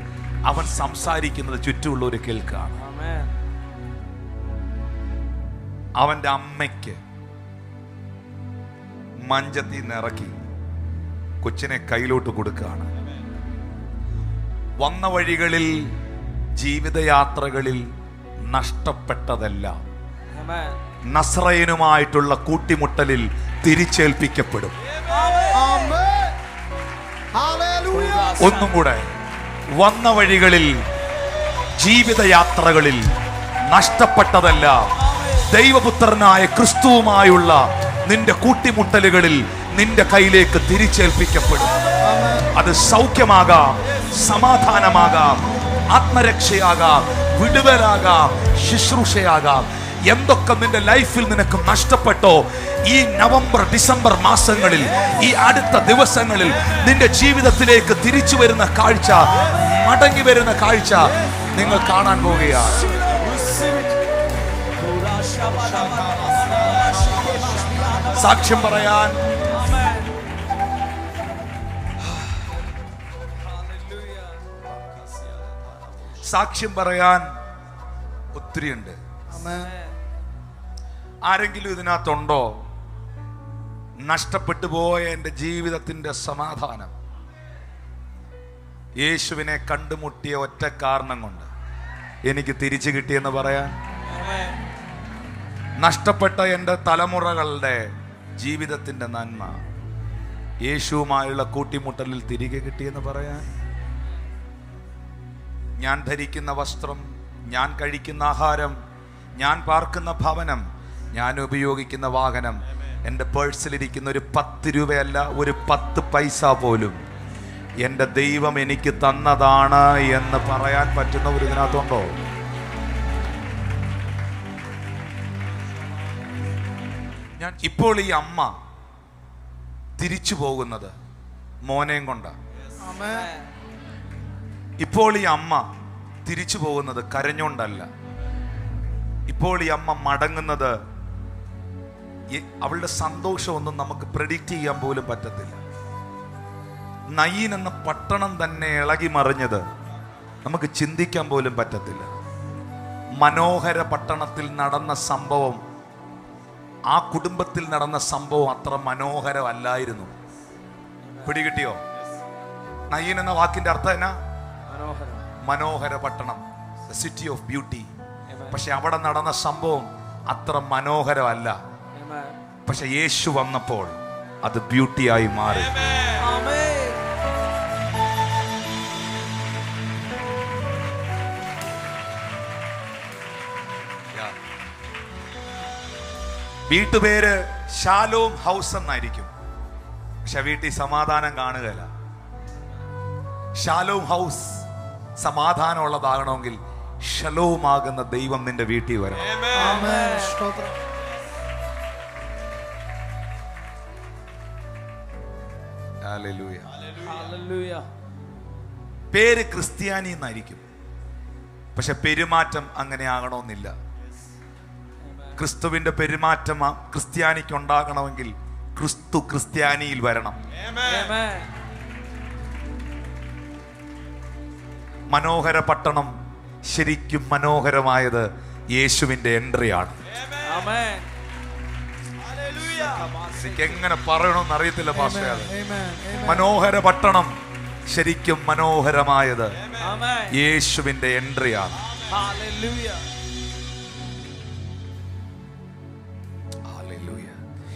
Speaker 1: അവൻ സംസാരിക്കുന്നത് ചുറ്റുമുള്ളവർ കേൾക്കുകയാണ്. അവന്റെ അമ്മയ്ക്ക് മഞ്ചത്തിൽ നിന്ന് ഇറക്കി കൊച്ചിനെ കയ്യിലോട്ട് കൊടുക്കുകയാണ്. വന്ന വഴികളിൽ, ജീവിതയാത്രകളിൽ നഷ്ടപ്പെട്ടതെല്ലാം നസ്രയനുമായിട്ടുള്ള കൂട്ടിമുട്ടലിൽ തിരിച്ചേൽപ്പിക്കപ്പെടും. ഒന്നും കൂടെ, വന്ന വഴികളിൽ, ജീവിതയാത്രകളിൽ നഷ്ടപ്പെട്ടതെല്ലാം ദൈവപുത്രനായ ക്രിസ്തുവുമായുള്ള നിന്റെ കൂട്ടിമുട്ടലുകളിൽ നിന്റെ കയ്യിലേക്ക് തിരിച്ചേൽപ്പിക്കപ്പെടും. അത് സൗഖ്യമാകാം, സമാധാനമാകാം, ആത്മരക്ഷയാകാം, വിടുതലാകാം, ശുശ്രൂഷയാകാം. എന്തൊക്കെ നിന്റെ ലൈഫിൽ നിനക്ക് നഷ്ടപ്പെട്ടോ, ഈ നവംബർ ഡിസംബർ മാസങ്ങളിൽ, ഈ അടുത്ത ദിവസങ്ങളിൽ നിന്റെ ജീവിതത്തിലേക്ക് തിരിച്ചു വരുന്ന കാഴ്ച, മടങ്ങി വരുന്ന കാഴ്ച നിങ്ങൾ കാണാൻ പോകുകയാണ്. സാക്ഷ്യം പറയാൻ ഒത്തിരിയുണ്ട്. ആരെങ്കിലും ഇതിനകത്തുണ്ടോ നഷ്ടപ്പെട്ടു പോയ എൻ്റെ ജീവിതത്തിന്റെ സമാധാനം യേശുവിനെ കണ്ടുമുട്ടിയ ഒറ്റ കാരണം കൊണ്ട് എനിക്ക് തിരിച്ചു കിട്ടിയെന്ന് പറയാൻ? നഷ്ടപ്പെട്ട എൻ്റെ തലമുറകളുടെ ജീവിതത്തിന്റെ നന്മ യേശുവുമായുള്ള കൂട്ടിമുട്ടലിൽ തിരികെ കിട്ടിയെന്ന് പറയാൻ? ഞാൻ ധരിക്കുന്ന വസ്ത്രം, ഞാൻ കഴിക്കുന്ന ആഹാരം, ഞാൻ പാർക്കുന്ന ഭവനം, ഞാൻ ഉപയോഗിക്കുന്ന വാഹനം, എൻ്റെ പേഴ്സിലിരിക്കുന്ന ഒരു 10 രൂപയല്ല, ഒരു 10 പൈസ പോലും എൻ്റെ ദൈവം എനിക്ക് തന്നതാണ് എന്ന് പറയാൻ പറ്റുന്നവർ ഇതിനകത്തുണ്ടോ? ഇപ്പോൾ ഈ അമ്മ തിരിച്ചു പോകുന്നത് മോനെയും കൊണ്ടാണ്. ഇപ്പോൾ ഈ അമ്മ തിരിച്ചു പോകുന്നത് കരഞ്ഞോണ്ടല്ല. ഇപ്പോൾ ഈ അമ്മ മടങ്ങുന്നത്, അവളുടെ സന്തോഷമൊന്നും നമുക്ക് പ്രെഡിക്റ്റ് ചെയ്യാൻ പോലും പറ്റത്തില്ല. നയീൻ എന്ന പട്ടണം തന്നെ ഇളകി മറിഞ്ഞത് നമുക്ക് ചിന്തിക്കാൻ പോലും പറ്റത്തില്ല. മനോഹര പട്ടണത്തിൽ നടന്ന സംഭവം, ആ കുടുംബത്തിൽ നടന്ന സംഭവം അത്ര മനോഹരമല്ലായിരുന്നു. പിടികിട്ടിയോ? നയീൻ എന്ന വാക്കിന്റെ അർത്ഥം എന്നാ? മനോഹര പട്ടണം, സിറ്റി ഓഫ് ബ്യൂട്ടി. പക്ഷെ അവിടെ നടന്ന സംഭവം അത്ര മനോഹരമല്ല. പക്ഷെ യേശു വന്നപ്പോൾ അത് ബ്യൂട്ടിയായി മാറി. വീട്ടുപേര് ഷാലോം ഹൗസ് എന്നായിരിക്കും, പക്ഷെ വീട്ടിൽ സമാധാനം കാണുകയില്ല. ഷാലോം ഹൗസ് സമാധാനമുള്ളതാകണമെങ്കിൽ ഷലോം ആകുന്ന ദൈവം നിന്റെ വീട്ടിൽ വരണം. പേര് ക്രിസ്ത്യാനി എന്നായിരിക്കും, പക്ഷെ പെരുമാറ്റം അങ്ങനെ ആകണമെന്നില്ല. ക്രിസ്തുവിന്റെ പെരുമാറ്റം ക്രിസ്ത്യാനിക്ക് ഉണ്ടാകണമെങ്കിൽ ക്രിസ്തു ക്രിസ്ത്യാനിയിൽ വരണം. മനോഹര പട്ടണം ശരിക്കും മനോഹരമായത് യേശുവിന്റെ എൻട്രിയാണ്. എനിക്ക് എങ്ങനെ പറയണമെന്ന് അറിയത്തില്ല പാസ്റ്റർ. മനോഹര പട്ടണം ശരിക്കും മനോഹരമായത് യേശുവിന്റെ എൻട്രിയാണ്.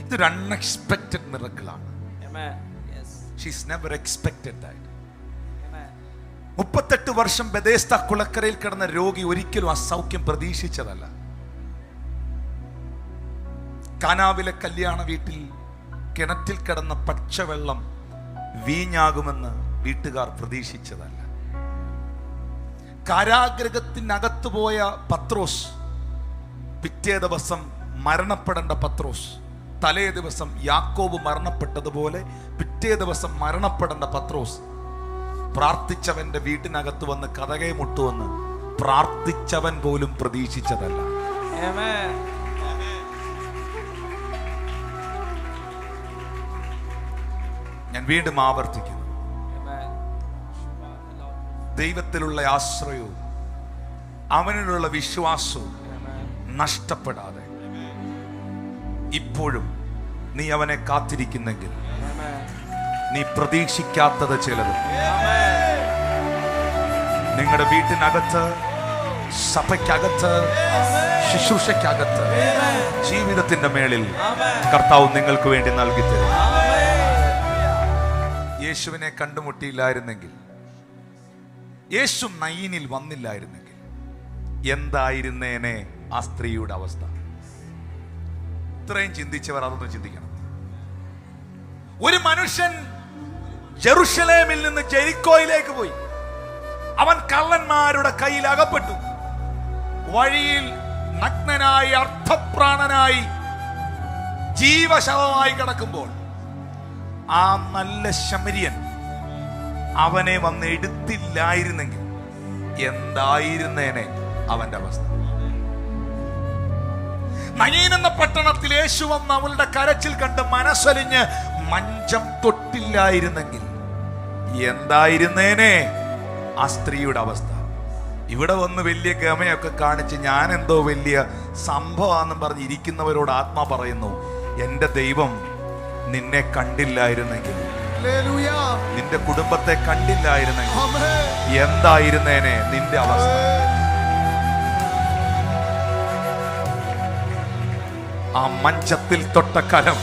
Speaker 1: ഇതൊരു അൺഎക്സ്പെക്റ്റഡ് മിറക്കിളാണ്. She's never expected that. 38 വർഷം ബെഥേസ്ദ കുളക്കരയിൽ കിടന്ന രോഗി ഒരിക്കലും അസൗഖ്യം പ്രതീക്ഷിച്ചതല്ല. കാനാവിലെ കല്യാണ വീട്ടിൽ കിണറ്റിൽ കിടന്ന പച്ചവെള്ളം വീഞ്ഞാകുമെന്ന് വീട്ടുകാർ പ്രതീക്ഷിച്ചതല്ല. കാരാഗ്രഹത്തിനകത്ത് പോയ പത്രോസ്, പിറ്റേ ദിവസം മരണപ്പെടേണ്ട പത്രോസ്, തലേ ദിവസം യാക്കോബ് മരണപ്പെട്ടതുപോലെ പിറ്റേ ദിവസം മരണപ്പെടേണ്ട പത്രോസ്, പ്രാർത്ഥിച്ചവന്റെ വീട്ടിനകത്ത് വന്ന് കതകെ മുട്ടുവന്ന് പ്രാർത്ഥിച്ചവൻ പോലും പ്രതീക്ഷിച്ചതല്ല. ഞാൻ വീണ്ടും ആവർത്തിക്കുന്നു, ദൈവത്തിലുള്ള ആശ്രയവും അവനിലുള്ള വിശ്വാസവും നഷ്ടപ്പെടാതെ ഇപ്പോഴും നീ അവനെ കാത്തിരിക്കുന്നെങ്കിൽ നീ പ്രതീക്ഷിക്കാത്തത് ചിലത് നിങ്ങളുടെ വീട്ടിനകത്ത്, സഭയ്ക്കകത്ത്, ശുശ്രൂഷയ്ക്കകത്ത്, ജീവിതത്തിന്റെ മേളിൽ കർത്താവ് നിങ്ങൾക്ക് വേണ്ടി നൽകി തരും. യേശുവിനെ കണ്ടുമുട്ടിയില്ലായിരുന്നെങ്കിൽ, യേശു നയീനിൽ വന്നില്ലായിരുന്നെങ്കിൽ എന്തായിരുന്നേനെ ആ സ്ത്രീയുടെ അവസ്ഥ? ഇത്രയും ചിന്തിച്ചവർ അതൊന്ന് ചിന്തിക്കണം. ഒരു മനുഷ്യൻ ജെറുസലേമിൽ നിന്ന് ജെരിക്കോയിലേക്ക് പോയി. അവൻ കള്ളന്മാരുടെ കയ്യിൽ അകപ്പെട്ടു. വഴിയിൽ നഗ്നനായി, അർത്ഥപ്രാണനായി, ജീവശവമായി കിടക്കുമ്പോൾ ആ നല്ല ശമരിയൻ അവനെ വന്ന് എടുത്തില്ലായിരുന്നെങ്കിൽ എന്തായിരുന്നേനെ അവന്റെ അവസ്ഥ? നയീൻ എന്ന പട്ടണത്തിൽ യേശു വന്ന് അവളുടെ കരച്ചിൽ കണ്ട് മനസ്സലിഞ്ഞ് മഞ്ചം തൊട്ടില്ലായിരുന്നെങ്കിൽ എന്തായിരുന്നേനെ ആ സ്ത്രീയുടെ അവസ്ഥ? ഇവിടെ വന്ന് വലിയ ഗമയൊക്കെ കാണിച്ച് ഞാൻ എന്തോ വലിയ സംഭവമാണെന്നും പറഞ്ഞ് ഇരിക്കുന്നവരോട് ആത്മാ പറയുന്നു, എന്റെ ദൈവം നിന്നെ കണ്ടില്ലായിരുന്നെങ്കിൽ, നിന്റെ കുടുംബത്തെ കണ്ടില്ലായിരുന്നെങ്കിൽ എന്തായിരുന്നേനെ നിന്റെ അവസ്ഥ? ആ മഞ്ചത്തിൽ തൊട്ട കരം,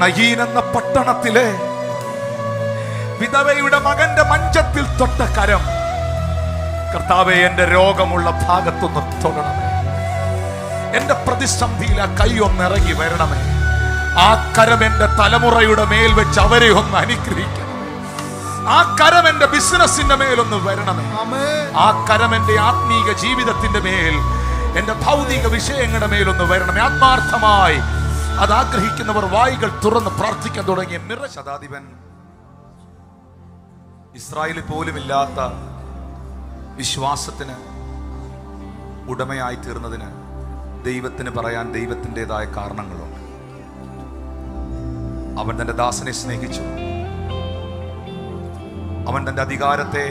Speaker 1: നയീൻ എന്ന പട്ടണത്തിലെ വിധവയുടെ മകന്റെ മഞ്ചത്തിൽ തൊട്ട കരം, കർത്താവേ എന്റെ രോഗമുള്ള ഭാഗത്തൊന്ന് തൊടണമേ, എന്റെ പ്രതിസന്ധിയിൽ ആ കൈ ഒന്ന് ഇറങ്ങി വരണമേ, ആ കരം എന്റെ തലമുറയുടെ മേൽ വെച്ച് അവരെ ഒന്ന് അനുഗ്രഹിക്കണം, ആ കരം എന്റെ ബിസിനസിന്റെ മേലൊന്ന് വരണമേ, ആ കരം എന്റെ ആത്മീക ജീവിതത്തിന്റെ മേൽ, എന്റെ ഭൗതിക വിഷയങ്ങളുടെ മേലൊന്ന് വരണമേ. ആത്മാർത്ഥമായി അത് ആഗ്രഹിക്കുന്നവർ വായികൾ തുറന്ന് പ്രാർത്ഥിക്കാൻ തുടങ്ങിയ ശതാധിപൻ, ഇസ്രായേലിൽ പോലും ഇല്ലാത്ത വിശ്വാസത്തിന് ഉടമയായി തീർന്നതിന് ദൈവത്തിന് പറയാൻ ദൈവത്തിൻ്റെതായ കാരണങ്ങളുണ്ട്. അവൻ തന്റെ ദാസനെ സ്നേഹിച്ചു. അവൻ തന്റെ അധികാരത്തെ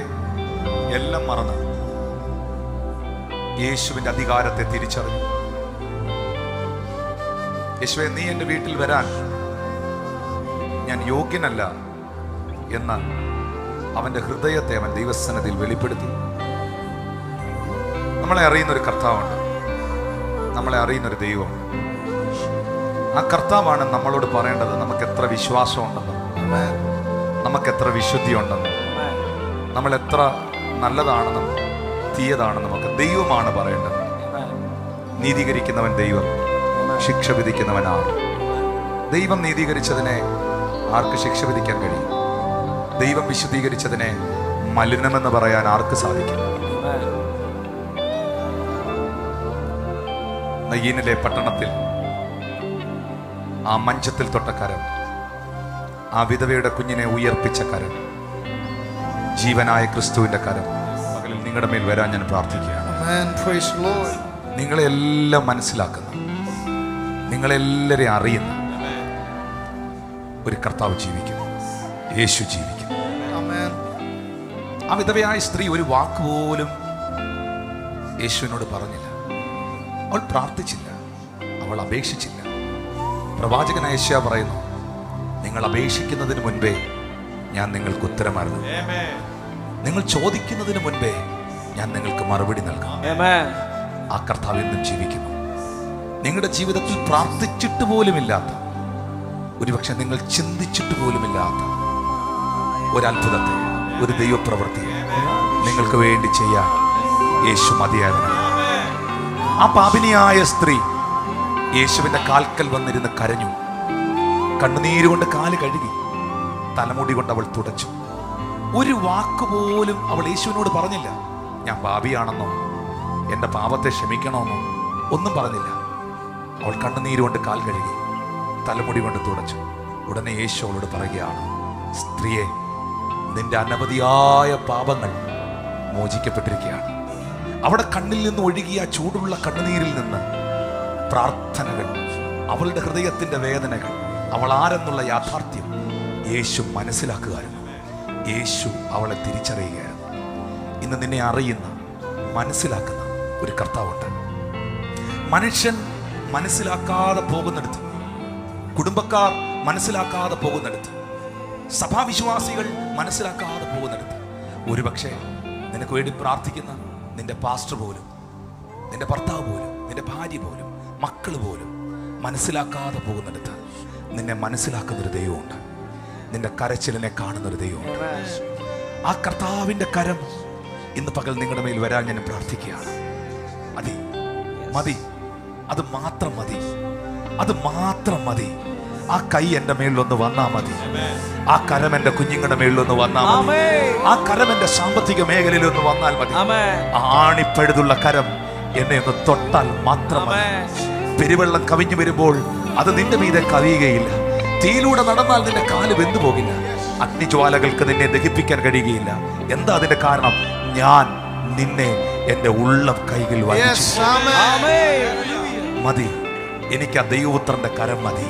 Speaker 1: എല്ലാം മറന്ന് യേശുവിന്റെ അധികാരത്തെ തിരിച്ചറിഞ്ഞു. യേശുവേ, നീ എൻ്റെ വീട്ടിൽ വരാൻ ഞാൻ യോഗ്യനല്ല എന്ന അവന്റെ ഹൃദയത്തെ അവൻ ദൈവസന്നിധിയിൽ വെളിപ്പെടുത്തി. നമ്മളെ അറിയുന്നൊരു കർത്താവുണ്ട്, നമ്മളെ അറിയുന്നൊരു ദൈവം. ആ കർത്താവാണ് നമ്മളോട് പറയേണ്ടത് നമുക്ക് എത്ര വിശ്വാസം ഉണ്ടെന്നും, നമുക്ക് എത്ര വിശുദ്ധി ഉണ്ടെന്നും, നമ്മൾ എത്ര നല്ലതാണെന്നും തീയതാണെന്നും ഒക്കെ ദൈവമാണ് പറയേണ്ടത്. നീതീകരിക്കുന്നവൻ ദൈവം, ശിക്ഷ വിധിക്കുന്നവൻ ആർ? ദൈവം നീതീകരിച്ചതിനെ ആർക്ക് ശിക്ഷ വിധിക്കാൻ കഴിയും? ദൈവം വിശുദ്ധീകരിച്ചതിനെ മലിനമെന്ന് പറയാൻ ആർക്ക് സാധിക്കും? നയീനിലെ പട്ടണത്തിൽ ആ മഞ്ചത്തിൽ തൊട്ട കരം, ആ വിധവയുടെ കുഞ്ഞിനെ ഉയർപ്പിച്ച കരം, ജീവനായ ക്രിസ്തുവിന്റെ കരം പകലിൽ നിങ്ങളുടെ മേൽ വരാൻ ഞാൻ പ്രാർത്ഥിക്കുകയാണ്. നിങ്ങളെല്ലാം മനസ്സിലാക്കുന്ന, നിങ്ങളെല്ലാരെയും അറിയുന്ന ഒരു കർത്താവ് ജീവിക്കുന്നു, യേശു ജീവിക്കുന്നു. ആ വിധവയായ സ്ത്രീ ഒരു വാക്കുപോലും യേശുവിനോട് പറഞ്ഞില്ല. അവൾ പ്രാർത്ഥിച്ചില്ല, അവൾ അപേക്ഷിച്ചില്ല. പ്രവാചകനായ യെശയ്യാ പറയുന്നു, നിങ്ങൾ അപേക്ഷിക്കുന്നതിന് മുൻപേ ഞാൻ നിങ്ങൾക്ക് ഉത്തരമരുന്നു, നിങ്ങൾ ചോദിക്കുന്നതിന് മുൻപേ ഞാൻ നിങ്ങൾക്ക് മറുപടി നൽകാം. ആ കർത്താവ് എന്നും ജീവിക്കുന്നു. നിങ്ങളുടെ ജീവിതത്തിൽ പ്രാർത്ഥിച്ചിട്ട് പോലുമില്ലാത്ത, ഒരുപക്ഷെ നിങ്ങൾ ചിന്തിച്ചിട്ട് പോലുമില്ലാത്ത ഒരത്ഭുതത്തെ, ഒരു ദൈവപ്രവൃത്തിയെ നിങ്ങൾക്ക് വേണ്ടി ചെയ്യാൻ യേശു മതിയായിരുന്നു. ആ പാപിനിയായ സ്ത്രീ യേശുവിന്റെ കാൽക്കൽ വന്നിരുന്ന് കരഞ്ഞു. കണ്ണുനീരുകൊണ്ട് കാല് കഴുകി, തലമുടി കൊണ്ട് അവൾ തുടച്ചു. ഒരു വാക്കുപോലും അവൾ യേശുവിനോട് പറഞ്ഞില്ല. ഞാൻ പാപിയാണെന്നോ എൻ്റെ പാപത്തെ ക്ഷമിക്കണമെന്നോ ഒന്നും പറഞ്ഞില്ല. അവൾ കണ്ണുനീരുകൊണ്ട് കാൽ കഴുകി, തലമുടി കൊണ്ട് തുടച്ചു. ഉടനെ യേശു അവളോട് പറയുകയാണ്, സ്ത്രീയെ, നിന്റെ അനവധിയായ പാപങ്ങൾ മോചിക്കപ്പെട്ടിരിക്കുകയാണ്. അവിടെ കണ്ണിൽ നിന്ന് ഒഴുകിയ ചൂടുള്ള കണ്ണുനീരിൽ നിന്ന് പ്രാർത്ഥനകൾ, അവളുടെ ഹൃദയത്തിന്റെ വേദനകൾ, അവൾ ആരെന്നുള്ള യാഥാർത്ഥ്യം യേശു മനസ്സിലാക്കുകയായിരുന്നു. യേശു അവളെ തിരിച്ചറിയുകയായിരുന്നു. ഇന്ന് നിന്നെ അറിയുന്ന, മനസ്സിലാക്കുന്ന ഒരു കർത്താവുണ്ട്. മനുഷ്യൻ മനസ്സിലാക്കാതെ പോകുന്നിടത്ത്, കുടുംബക്കാർ മനസ്സിലാക്കാതെ പോകുന്നിടത്ത്, സഭാവിശ്വാസികൾ മനസ്സിലാക്കാതെ പോകുന്നിടത്ത്, ഒരുപക്ഷെ നിനക്ക് വേണ്ടി പ്രാർത്ഥിക്കുന്ന നിന്റെ പാസ്റ്റർ പോലും, നിന്റെ ഭർത്താവ് പോലും, നിന്റെ ഭാര്യ പോലും, മക്കൾ പോലും മനസ്സിലാക്കാതെ പോകുന്നിടത്ത് നിന്നെ മനസ്സിലാക്കുന്നൊരു ദൈവമുണ്ട്. നിന്റെ കരച്ചിലിനെ കാണുന്നൊരു ദൈവമുണ്ട്. ആ കർത്താവിൻ്റെ കരം ഇന്ന് പകൽ നിങ്ങളുടെ മേൽ വരാൻ ഞാൻ പ്രാർത്ഥിക്കുകയാണ്. മതി, മതി, അത് മാത്രം മതി, അത് മാത്രം മതി. ആ കൈ എൻ്റെ മേളിലൊന്ന് വന്നാ മതി. ആ കരം എൻ്റെ കുഞ്ഞുങ്ങളുടെ മേളിലൊന്ന് വന്നാൽ മതി. ആ കരം എൻ്റെ സാമ്പത്തിക മേഖലയിൽ ഒന്ന് വന്നാൽ മതി. ആണിപ്പഴുതുള്ള കരം എന്നെ ഒന്ന് തൊട്ടാൽ മാത്രം മതി. പെരുവെള്ളം കവിഞ്ഞു വരുമ്പോൾ അത് നിന്റെ മീതെ കവിയുകയില്ല. തീയിലൂടെ നടന്നാൽ നിന്റെ കാല് വെന്തു പോകില്ല. അഗ്നിജ്വാലകൾക്ക് നിന്നെ ദഹിപ്പിക്കാൻ കഴിയുകയില്ല. എന്താ അതിന്റെ കാരണം? ഞാൻ നിന്നെ എൻ്റെ ഉള്ളം കൈകൾ വഹിച്ചു. മതി, എനിക്ക് ആ ദൈവപുത്രന്റെ കരം മതി.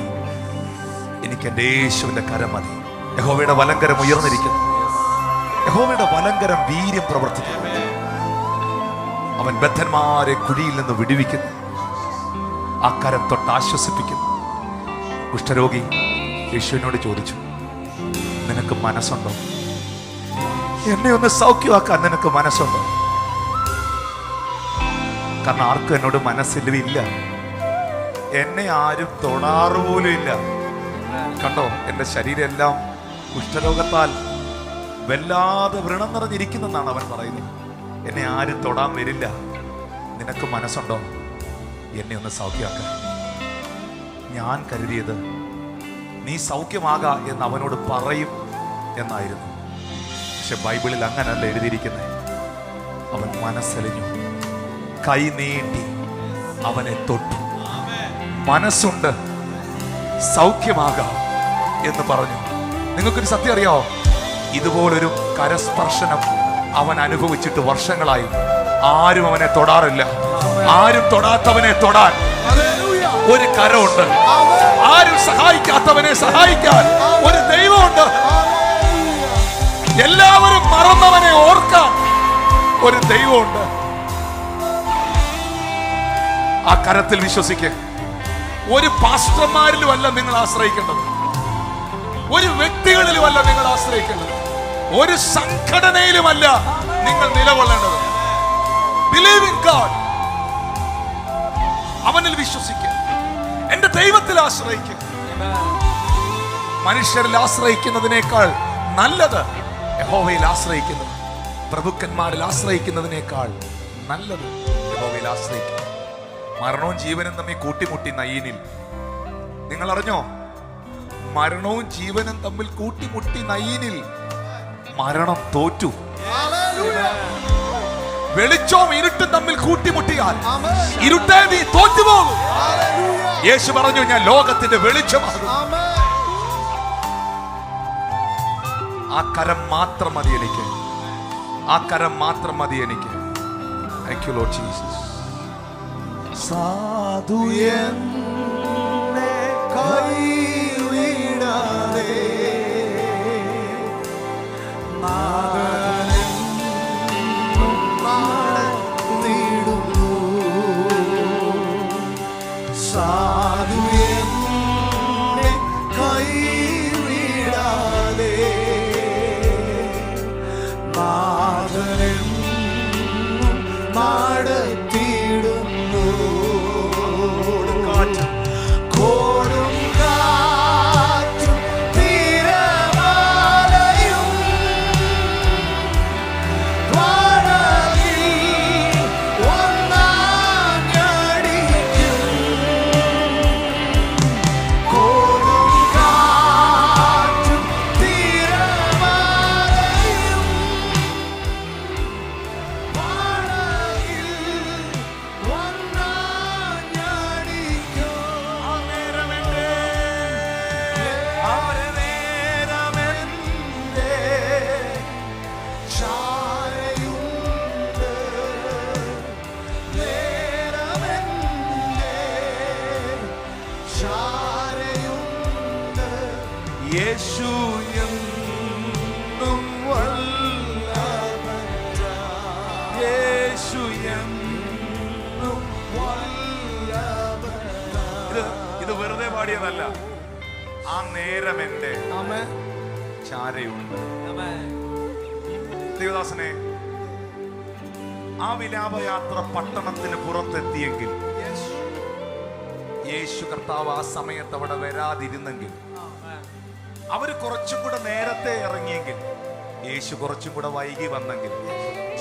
Speaker 1: എനിക്ക് എൻ്റെ യേശുവിന്റെ കരം മതി. യഹോവയുടെ വലങ്കരം ഉയർന്നിരിക്കുന്നു. യഹോവയുടെ വലങ്കരം വീര്യം പ്രവർത്തിക്കുന്നു. അവൻ ബദ്ധന്മാരെ കുഴിയിൽ നിന്ന് വിടുവിക്കുന്നു. ആ കരം തൊട്ട് ആശ്വസിപ്പിക്കുന്നു. കുഷ്ഠരോഗി യേശുവിനോട് ചോദിച്ചു, നിനക്ക് മനസ്സുണ്ടോ? എന്നെ ഒന്ന് സൗഖ്യമാക്കാൻ നിനക്ക് മനസ്സുണ്ടോ? കാരണം ആർക്കും എന്നോട് മനസ്സില്ല. എന്നെ ആരും തൊടാറുപോലും ഇല്ല. കണ്ടോ, എൻ്റെ ശരീരം എല്ലാം കുഷ്ഠരോഗത്താൽ വല്ലാതെ വ്രണം നിറഞ്ഞിരിക്കുന്നെന്നാണ് അവൻ പറയുന്നത്. എന്നെ ആരും തൊടാൻ വരില്ല. നിനക്ക് മനസ്സുണ്ടോ എന്നെ ഒന്ന് സൗഖ്യമാക്കാൻ? ഞാൻ കരുതിയത് നീ സൗഖ്യമാക എന്ന് അവനോട് പറയും എന്നായിരുന്നു. പക്ഷെ ബൈബിളിൽ അങ്ങനല്ല എഴുതിയിരിക്കുന്നത്. അവൻ മനസ്സലിഞ്ഞു, കൈ നീട്ടി അവനെ തൊട്ടു. മനസ്സുണ്ട്, സൗഖ്യമാകാം എന്ന് പറഞ്ഞു. നിങ്ങൾക്കൊരു സത്യം അറിയാമോ? ഇതുപോലൊരു കരസ്പർശനം അവൻ അനുഭവിച്ചിട്ട് വർഷങ്ങളായി. ആരും അവനെ തൊടാറില്ല. ആരും തൊടാത്തവനെ തൊടാൻ ഒരു കരമുണ്ട്. ആരും സഹായിക്കാത്തവനെ സഹായിക്കാൻ ഒരു ദൈവമുണ്ട്. എല്ലാവരും മറന്നവനെ ഓർക്കാൻ ഒരു ദൈവമുണ്ട്. ആ കരത്തിൽ വിശ്വസിക്കുക. ഒരു പാസ്റ്റർമാരിലുമല്ല നിങ്ങൾ ആശ്രയിക്കേണ്ടത്, ഒരു വ്യക്തികളിലുമല്ല നിങ്ങൾ ആശ്രയിക്കേണ്ടത്, ഒരു സംഘടനയിലുമല്ല നിങ്ങൾ നിലകൊള്ളേണ്ടത്. Believe in God. അവനിൽ വിശ്വസിക്കുക. എന്റെ ദൈവത്തിൽ ആശ്രയിക്കുക. മനുഷ്യരിൽ ആശ്രയിക്കുന്നതിനേക്കാൾ നല്ലത് യഹോവയിൽ ആശ്രയിക്കുന്നത്. പ്രഭുക്കന്മാരിൽ ആശ്രയിക്കുന്നതിനേക്കാൾ നല്ലത് യഹോവയിൽ ആശ്രയിക്കുക. മരണവും ജീവനും തമ്മിൽ കൂട്ടിമുട്ടി നയീനിൽ. നിങ്ങൾ അറിഞ്ഞോ? മരണവും ജീവനും തമ്മിൽ കൂട്ടിമുട്ടി നയീനിൽ മരണം തോറ്റു. വെളിച്ചവും ഇരുട്ടും തമ്മിൽ കൂട്ടിമുട്ടിയാൽ ഇരുട്ടേ നീ തോറ്റുപോകും. യേശു പറഞ്ഞു, ഞാൻ ലോകത്തിന്റെ വെളിച്ചമാകും. ആ കരം മാത്രം മതി എനിക്ക്. ആ കരം മാത്രം മതി എനിക്ക്. Thank you Lord Jesus. സാധു എന്നെ കൈവിടാതെ സാധു എന്നെ കൈവിടാതെ നടത്തിയിടുന്നു. കോടും കാറ്റും തിരമാലയും വടകിൽ ഒന്നാഞ്ഞടിക്കും. കോടും കാറ്റും തിരമാലയും യേശു എന്നും വല്ലഭൻ. യേശു എന്നും വല്ലഭൻ. ഇത് വെറുതെ പാടിയതല്ല. ആ നേരം എന്റെ ചാരയുണ്ട്. ദേവദാസനെ, ആ വിലാപയാത്ര പട്ടണത്തിന് പുറത്തെത്തിയെങ്കിൽ, യേശു കർത്താവ് ആ സമയത്ത് അവിടെ വരാതിരുന്നെങ്കിൽ, അവര് കുറച്ചും കൂടെ നേരത്തെ ഇറങ്ങിയെങ്കിൽ, യേശു കുറച്ചും കൂടെ വൈകി വന്നെങ്കിൽ,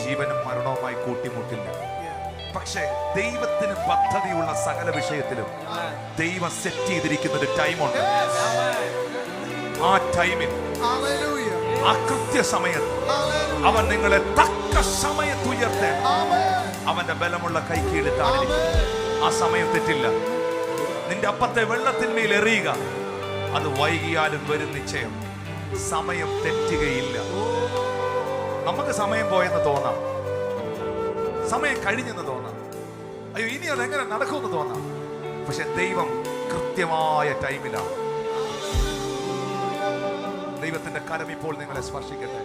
Speaker 1: ജീവനും മരണവുമായി കൂട്ടിമുട്ടില്ല. പക്ഷേ ദൈവത്തിന് പദ്ധതിയുള്ള സകല വിഷയത്തിലും ദൈവം സെറ്റ് ചെയ്തിരിക്കുന്ന ഒരു ടൈമുണ്ട്. ആ ടൈമിൽ, ആ കൃത്യസമയത്ത് അവൻ നിങ്ങളെ തക്ക സമയത്ത് ഉയർത്തേ. അവന്റെ ബലമുള്ള കൈക്കീഴിട്ടാണിരിക്കും. ആ സമയം തെറ്റില്ല. നിന്റെ അപ്പത്തെ വെള്ളത്തിന്മേൽ എറിയുക, അത് വൈകിയാലും വരും നിശ്ചയം. സമയം തെറ്റുകയില്ല. നമുക്ക് സമയം പോയെന്ന് തോന്നാം, സമയം കഴിഞ്ഞെന്ന് തോന്നാം, അയ്യോ ഇനി അതെങ്ങനെ നടക്കുമെന്ന് തോന്നാം. പക്ഷെ ദൈവം കൃത്യമായ ടൈമിലാണ്. ദൈവത്തിന്റെ കരം ഇപ്പോൾ നിങ്ങളെ സ്പർശിക്കട്ടെ.